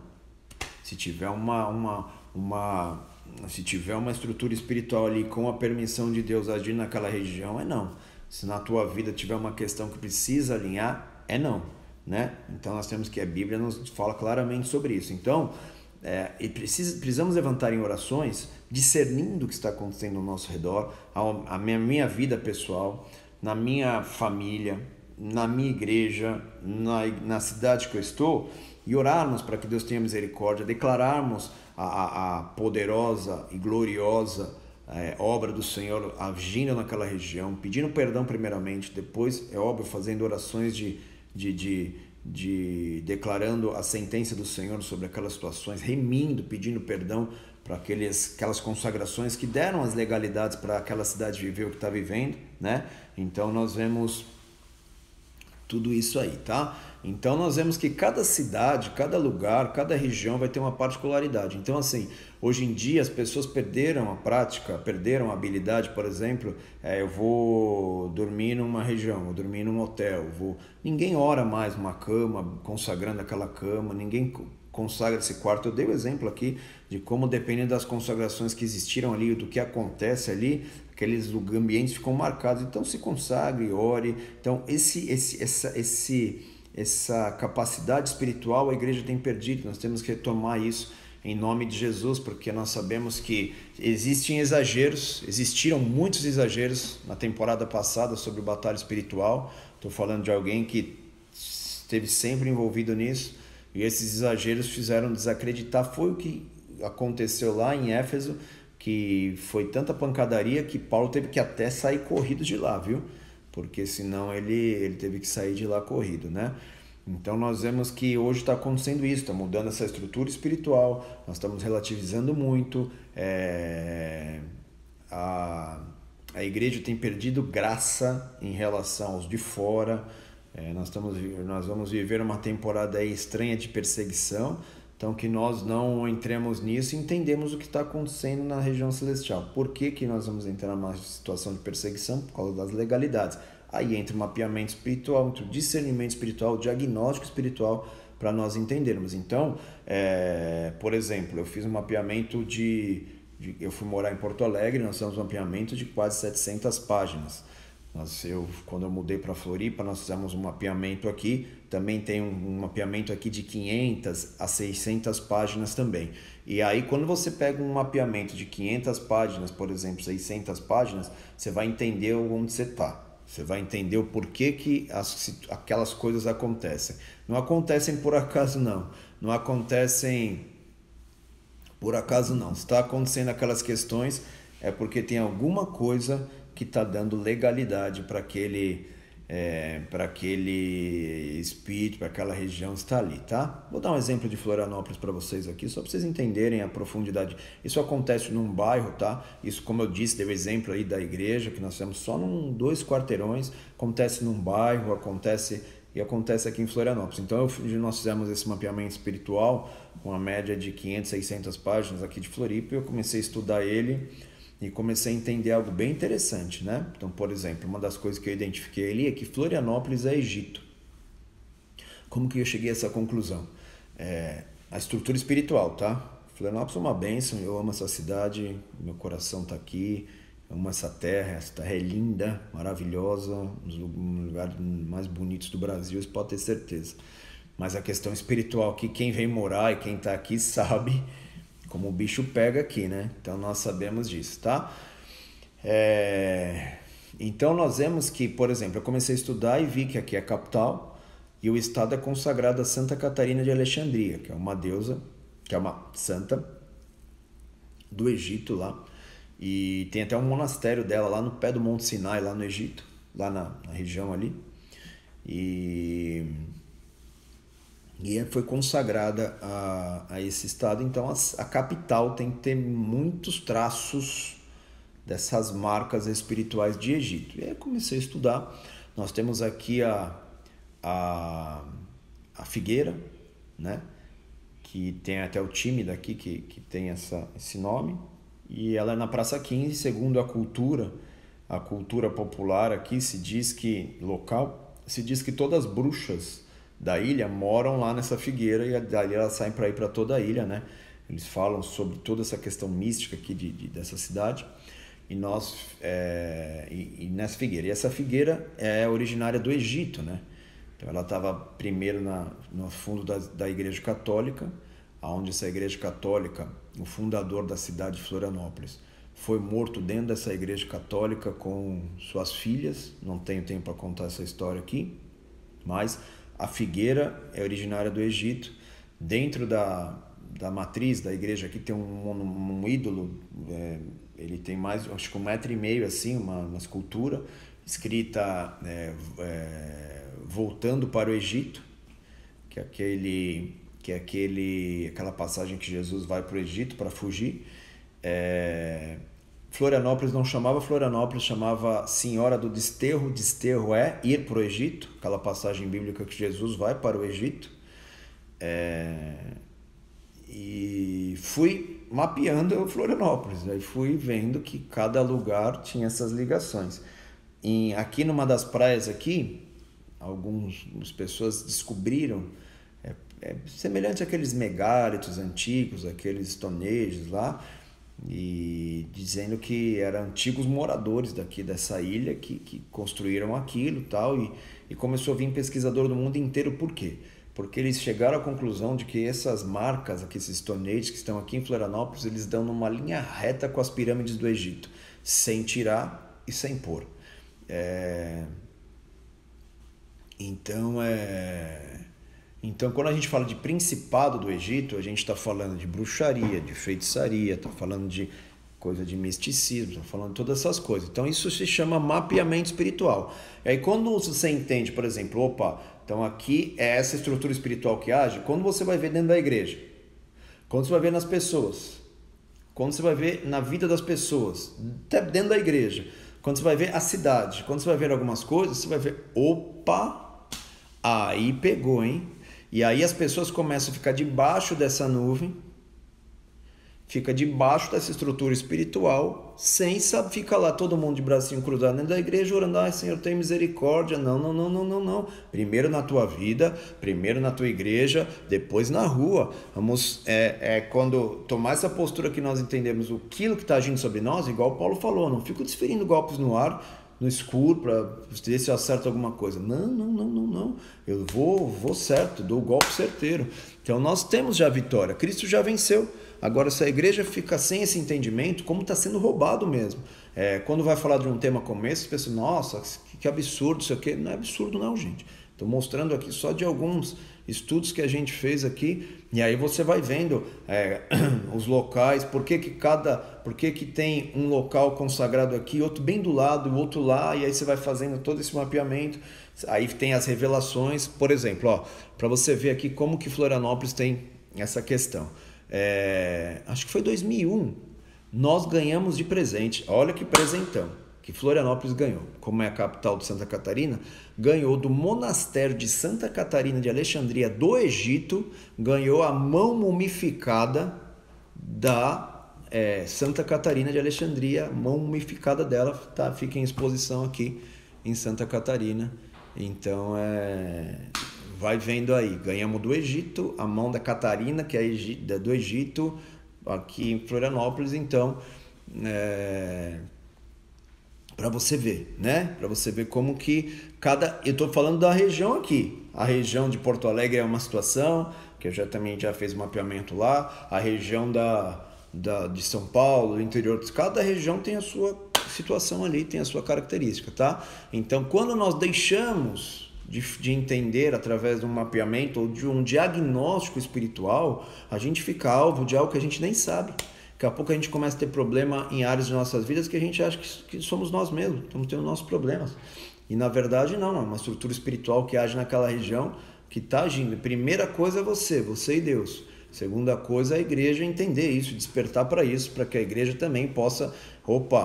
Se tiver se tiver uma estrutura espiritual ali com a permissão de Deus agir naquela região, é não. Se na tua vida tiver uma questão que precisa alinhar, é não, né? Então nós temos que a Bíblia nos fala claramente sobre isso. Então, precisamos levantar em orações, discernindo o que está acontecendo ao nosso redor, a minha vida pessoal, na minha família, na minha igreja, na cidade que eu estou, e orarmos para que Deus tenha misericórdia, declararmos a poderosa e gloriosa obra do Senhor agindo naquela região, pedindo perdão primeiramente, depois, é óbvio, fazendo orações declarando a sentença do Senhor sobre aquelas situações, remindo, pedindo perdão para aquelas consagrações que deram as legalidades para aquela cidade viver o que está vivendo, né? Então nós vemos tudo isso aí, tá? Então nós vemos que cada cidade, cada lugar, cada região vai ter uma particularidade. Então assim, hoje em dia as pessoas perderam a prática, perderam a habilidade, por exemplo, eu vou dormir numa região, vou dormir num hotel, ninguém ora mais numa cama, consagrando aquela cama, ninguém consagra esse quarto. Eu dei o exemplo aqui de como, dependendo das consagrações que existiram ali, do que acontece ali, aqueles ambientes ficam marcados. Então se consagre, ore. Então essa capacidade espiritual a igreja tem perdido. Nós temos que retomar isso em nome de Jesus, porque nós sabemos que existiram muitos exageros na temporada passada sobre batalha espiritual. Estou falando de alguém que esteve sempre envolvido nisso, e esses exageros fizeram desacreditar. Foi o que aconteceu lá em Éfeso, que foi tanta pancadaria que Paulo teve que até sair corrido de lá, viu? Porque senão ele teve que sair de lá corrido, né? Então nós vemos que hoje está acontecendo isso, está mudando essa estrutura espiritual, nós estamos relativizando muito, a igreja tem perdido graça em relação aos de fora. Nós vamos viver uma temporada aí estranha de perseguição, então que nós não entremos nisso e entendemos o que está acontecendo na região celestial. Por que nós vamos entrar numa situação de perseguição? Por causa das legalidades. Aí entra o mapeamento espiritual, entra o discernimento espiritual, o diagnóstico espiritual, para nós entendermos. Então, por exemplo, eu fiz um mapeamento eu fui morar em Porto Alegre, nós fizemos um mapeamento de quase 700 páginas. Quando eu mudei para Floripa, nós fizemos um mapeamento aqui, também tem um mapeamento aqui de 500 a 600 páginas também. E aí, quando você pega um mapeamento de 500 páginas, por exemplo, 600 páginas, você vai entender onde você está. Você vai entender o porquê que aquelas coisas acontecem. Não acontecem por acaso, não. Não acontecem por acaso, não. Se está acontecendo aquelas questões, é porque tem alguma coisa que está dando legalidade para aquele espírito, para aquela região estar ali, tá? Vou dar um exemplo de Florianópolis para vocês aqui, só para vocês entenderem a profundidade. Isso acontece num bairro, tá? Isso, como eu disse, deu exemplo aí da igreja, que nós temos só 2 quarteirões, acontece num bairro, acontece aqui em Florianópolis. Então nós fizemos esse mapeamento espiritual com uma média de 500, 600 páginas aqui de Floripa, e eu comecei a estudar ele e comecei a entender algo bem interessante, né? Então, por exemplo, uma das coisas que eu identifiquei ali é que Florianópolis é Egito. Como que eu cheguei a essa conclusão? A estrutura espiritual, tá? Florianópolis é uma bênção, eu amo essa cidade, meu coração está aqui, eu amo essa terra é linda, maravilhosa, um dos lugares mais bonitos do Brasil, isso pode ter certeza. Mas a questão espiritual aqui, quem vem morar e quem está aqui sabe como o bicho pega aqui, né? Então nós sabemos disso, tá? Então nós vemos que, por exemplo, eu comecei a estudar e vi que aqui é a capital e o estado é consagrado a Santa Catarina de Alexandria, que é uma deusa, que é uma santa do Egito lá, e tem até um monastério dela lá no pé do Monte Sinai, lá no Egito, lá na região ali, e foi consagrada a esse estado. Então a capital tem que ter muitos traços dessas marcas espirituais de Egito. E aí eu comecei a estudar. Nós temos aqui a figueira, né? Que tem até o time daqui que tem esse nome, e ela é na Praça 15. Segundo a cultura popular aqui, se diz que todas as bruxas da ilha moram lá nessa figueira, e dali elas saem para ir para toda a ilha, né? Eles falam sobre toda essa questão mística aqui dessa cidade, e nessa figueira. E essa figueira é originária do Egito, né? Então ela estava primeiro no fundo da Igreja Católica, onde essa Igreja Católica, o fundador da cidade de Florianópolis, foi morto dentro dessa Igreja Católica com suas filhas. Não tenho tempo para contar essa história aqui, mas a figueira é originária do Egito. Dentro da matriz da igreja aqui tem um ídolo, ele tem mais, acho que 1,5 metro assim, uma escultura escrita voltando para o Egito, que é aquela passagem que Jesus vai para o Egito para fugir. Florianópolis não chamava Florianópolis, chamava Senhora do Desterro. Desterro é ir para o Egito, aquela passagem bíblica que Jesus vai para o Egito. E fui mapeando Florianópolis, aí fui vendo que cada lugar tinha essas ligações. Aqui numa das praias aqui, algumas pessoas descobriram, semelhante àqueles megálitos antigos, aqueles Stone Ages lá, e dizendo que eram antigos moradores daqui dessa ilha que construíram aquilo e começou a vir pesquisador do mundo inteiro. Por quê? Porque eles chegaram à conclusão de que essas marcas, aqui, esses Stone Ages que estão aqui em Florianópolis, eles dão numa linha reta com as pirâmides do Egito, sem tirar e sem pôr. Então, quando a gente fala de principado do Egito, a gente está falando de bruxaria, de feitiçaria, está falando de coisa de misticismo, está falando de todas essas coisas. Então, isso se chama mapeamento espiritual. E aí, quando você entende, por exemplo, então aqui é essa estrutura espiritual que age, quando você vai ver dentro da igreja, quando você vai ver nas pessoas, quando você vai ver na vida das pessoas, até dentro da igreja, quando você vai ver a cidade, quando você vai ver algumas coisas, você vai ver, aí pegou, hein? E aí as pessoas começam a ficar debaixo dessa nuvem, fica debaixo dessa estrutura espiritual, sem saber, fica lá todo mundo de bracinho cruzado dentro da igreja, orando, ai Senhor, tem misericórdia. Não. Primeiro na tua vida, primeiro na tua igreja, depois na rua. Vamos, quando tomar essa postura que nós entendemos aquilo que está agindo sobre nós, igual o Paulo falou, não fico desferindo golpes no ar, no escuro, para ver se eu acerto alguma coisa. Não. Eu vou certo, dou o golpe certeiro. Então nós temos já a vitória, Cristo já venceu. Agora, se a igreja fica sem esse entendimento, como está sendo roubado mesmo. Quando vai falar de um tema como esse, as pessoas, nossa, que absurdo isso aqui. Não é absurdo não, gente. Estou mostrando aqui só de alguns estudos que a gente fez aqui, e aí você vai vendo os locais, por que tem um local consagrado aqui, outro bem do lado, o outro lá, e aí você vai fazendo todo esse mapeamento. Aí tem as revelações, por exemplo, para você ver aqui como que Florianópolis tem essa questão. Acho que foi 2001, nós ganhamos de presente, olha que presentão que Florianópolis ganhou, como é a capital de Santa Catarina, ganhou do monastério de Santa Catarina de Alexandria do Egito, ganhou a mão mumificada da Santa Catarina de Alexandria, a mão mumificada dela fica em exposição aqui em Santa Catarina. Então vai vendo aí, ganhamos do Egito, a mão da Catarina, que é do Egito, aqui em Florianópolis. Então para você ver, né? Para você ver como que eu estou falando da região aqui. A região de Porto Alegre é uma situação, que eu também já fiz mapeamento lá. A região de São Paulo, do interior, cada região tem a sua situação ali, tem a sua característica, tá? Então, quando nós deixamos de entender através de um mapeamento ou de um diagnóstico espiritual, a gente fica alvo de algo que a gente nem sabe. Daqui a pouco a gente começa a ter problema em áreas de nossas vidas que a gente acha que somos nós mesmos, estamos tendo nossos problemas. E na verdade não, é uma estrutura espiritual que age naquela região, que está agindo. Primeira coisa é você e Deus. Segunda coisa é a igreja entender isso, despertar para isso, para que a igreja também possa,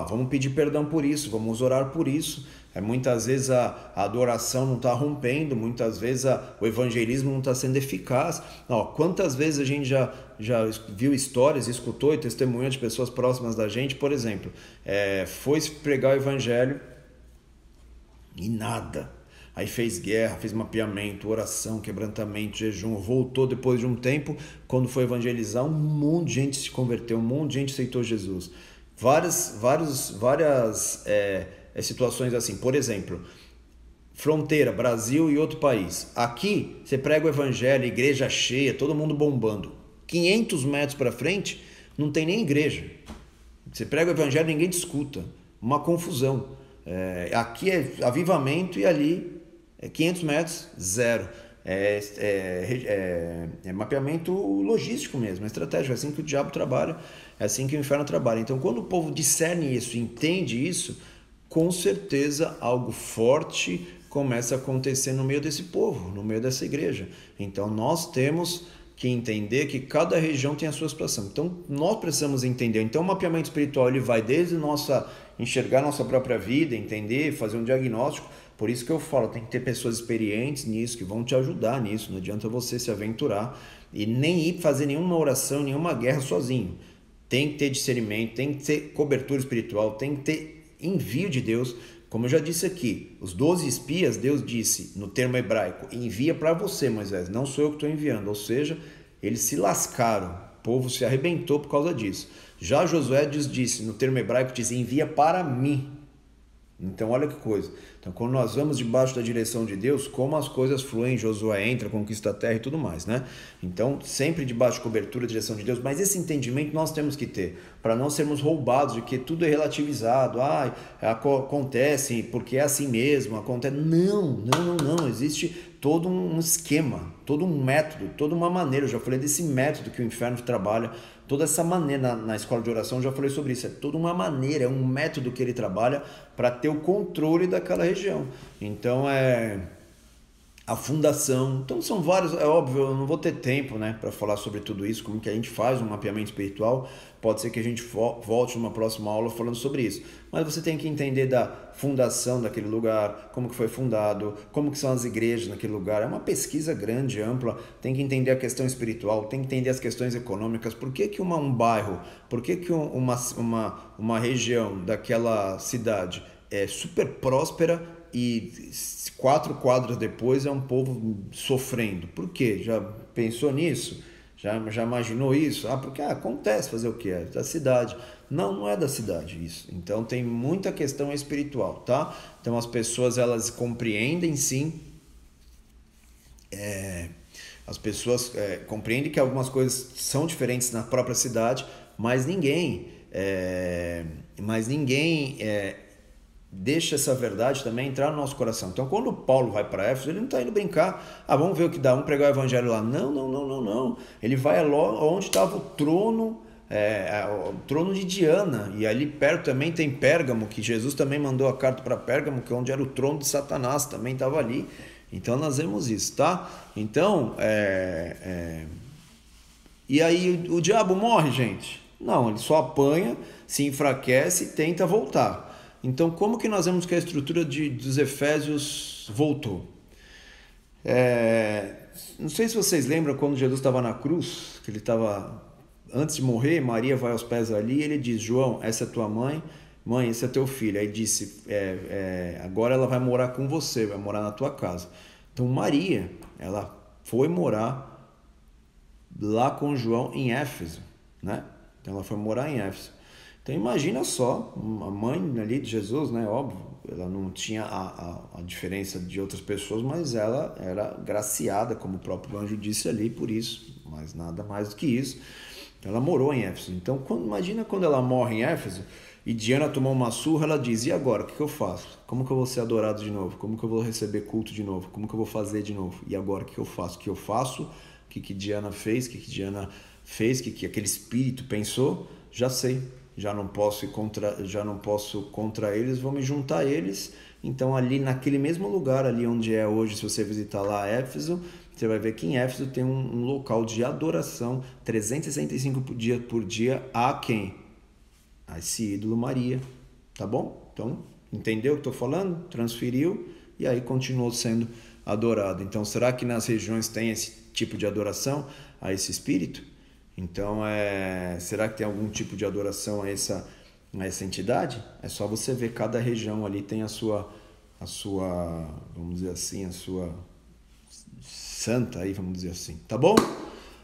vamos pedir perdão por isso, vamos orar por isso. Muitas vezes a adoração não está rompendo, muitas vezes o evangelismo não está sendo eficaz. Quantas vezes a gente já viu histórias, escutou e testemunhou de pessoas próximas da gente, por exemplo, foi pregar o evangelho e nada. Aí fez guerra, fez mapeamento, oração, quebrantamento, jejum, voltou depois de um tempo, quando foi evangelizar, um monte de gente se converteu, um monte de gente aceitou Jesus. Várias situações assim, por exemplo, fronteira, Brasil e outro país. Aqui, você prega o evangelho, igreja cheia, todo mundo bombando. 500 metros para frente, não tem nem igreja. Você prega o evangelho, ninguém te escuta. Uma confusão. Aqui é avivamento e ali 500 metros, zero. É mapeamento logístico mesmo, é estratégico, é assim que o diabo trabalha, é assim que o inferno trabalha. Então, quando o povo discerne isso, entende isso, com certeza algo forte começa a acontecer no meio desse povo, no meio dessa igreja. Então nós temos que entender que cada região tem a sua situação. Então, nós precisamos entender. Então, o mapeamento espiritual ele vai desde enxergar nossa própria vida, entender, fazer um diagnóstico. Por isso que eu falo, tem que ter pessoas experientes nisso, que vão te ajudar nisso. Não adianta você se aventurar e nem ir fazer nenhuma oração, nenhuma guerra sozinho. Tem que ter discernimento, tem que ter cobertura espiritual, tem que ter envio de Deus. Como eu já disse aqui, os 12 espias, Deus disse no termo hebraico, envia para você, Moisés, não sou eu que estou enviando. Ou seja, eles se lascaram, o povo se arrebentou por causa disso. Já Josué disse, no termo hebraico, diz, envia para mim. Então, olha que coisa. Então, quando nós vamos debaixo da direção de Deus, como as coisas fluem, Josué entra, conquista a terra e tudo mais, né? Então, sempre debaixo de cobertura, direção de Deus. Mas esse entendimento nós temos que ter, para não sermos roubados de que tudo é relativizado. Acontece porque é assim mesmo, acontece. Não. Existe todo um esquema, todo um método, toda uma maneira. Eu já falei desse método que o inferno trabalha. Toda essa maneira, na escola de oração, eu já falei sobre isso, é toda uma maneira, é um método que ele trabalha para ter o controle daquela região. Então, a fundação, então são vários, é óbvio, eu não vou ter tempo, né, para falar sobre tudo isso, como que a gente faz um mapeamento espiritual, pode ser que a gente volte numa próxima aula falando sobre isso, mas você tem que entender da fundação daquele lugar, como que foi fundado, como que são as igrejas naquele lugar, é uma pesquisa grande, ampla, tem que entender a questão espiritual, tem que entender as questões econômicas, por que um bairro, por que uma região daquela cidade é super próspera e 4 quadras depois é um povo sofrendo. Por quê? Já pensou nisso? Já imaginou isso? Porque acontece, fazer o quê? É da cidade. Não é da cidade isso. Então tem muita questão espiritual, tá? Então as pessoas, elas compreendem sim, as pessoas compreendem que algumas coisas são diferentes na própria cidade, mas ninguém deixa essa verdade também entrar no nosso coração. Então, quando Paulo vai para Éfeso, ele não está indo brincar. Vamos ver o que dá, vamos pregar o evangelho lá. Não. Ele vai onde estava o trono de Diana. E ali perto também tem Pérgamo, que Jesus também mandou a carta para Pérgamo, que é onde era o trono de Satanás, também estava ali. Então, nós vemos isso, tá? Então, e aí o diabo morre, gente? Não, ele só apanha, se enfraquece e tenta voltar. Então, como que nós vemos que a estrutura dos Efésios voltou? Não sei se vocês lembram quando Jesus estava na cruz, que ele estava, antes de morrer, Maria vai aos pés ali e ele diz, João, essa é tua mãe, esse é teu filho. Aí disse, agora ela vai morar com você, vai morar na tua casa. Então, Maria, ela foi morar lá com João em Éfeso, né? Então, ela foi morar em Éfeso. Então imagina só, a mãe ali de Jesus, né, óbvio, ela não tinha a diferença de outras pessoas, mas ela era graciada, como o próprio anjo disse ali, por isso, mas nada mais do que isso. Ela morou em Éfeso. Então imagina quando ela morre em Éfeso e Diana tomou uma surra, ela diz, e agora, o que eu faço? Como que eu vou ser adorado de novo? Como que eu vou receber culto de novo? Como que eu vou fazer de novo? E agora, o que eu faço? O que eu faço? O que Diana fez? O que Diana fez? O que aquele espírito pensou? Já sei. Já não posso contra eles, vou me juntar a eles. Então ali naquele mesmo lugar, ali onde é hoje, se você visitar lá Éfeso, você vai ver que em Éfeso tem um local de adoração, 365 dias por dia, a quem? A esse ídolo Maria, tá bom? Então, entendeu o que estou falando? Transferiu e aí continuou sendo adorado. Então, será que nas regiões tem esse tipo de adoração a esse espírito? Então, será que tem algum tipo de adoração a essa entidade? É só você ver, cada região ali tem a sua, vamos dizer assim, a sua santa aí, vamos dizer assim, tá bom?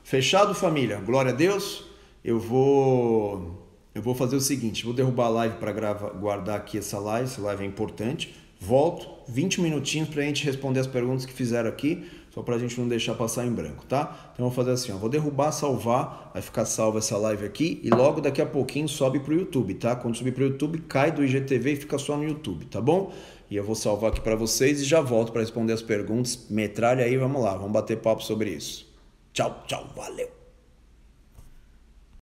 Fechado, família? Glória a Deus. Eu vou fazer o seguinte, vou derrubar a live para guardar aqui essa live é importante. Volto, 20 minutinhos para a gente responder as perguntas que fizeram aqui, só para a gente não deixar passar em branco, tá? Então eu vou fazer assim, vou derrubar, salvar, vai ficar salva essa live aqui e logo daqui a pouquinho sobe pro YouTube, tá? Quando subir pro YouTube, cai do IGTV e fica só no YouTube, tá bom? E eu vou salvar aqui para vocês e já volto para responder as perguntas. Metralha aí, vamos lá, vamos bater papo sobre isso. Tchau, valeu!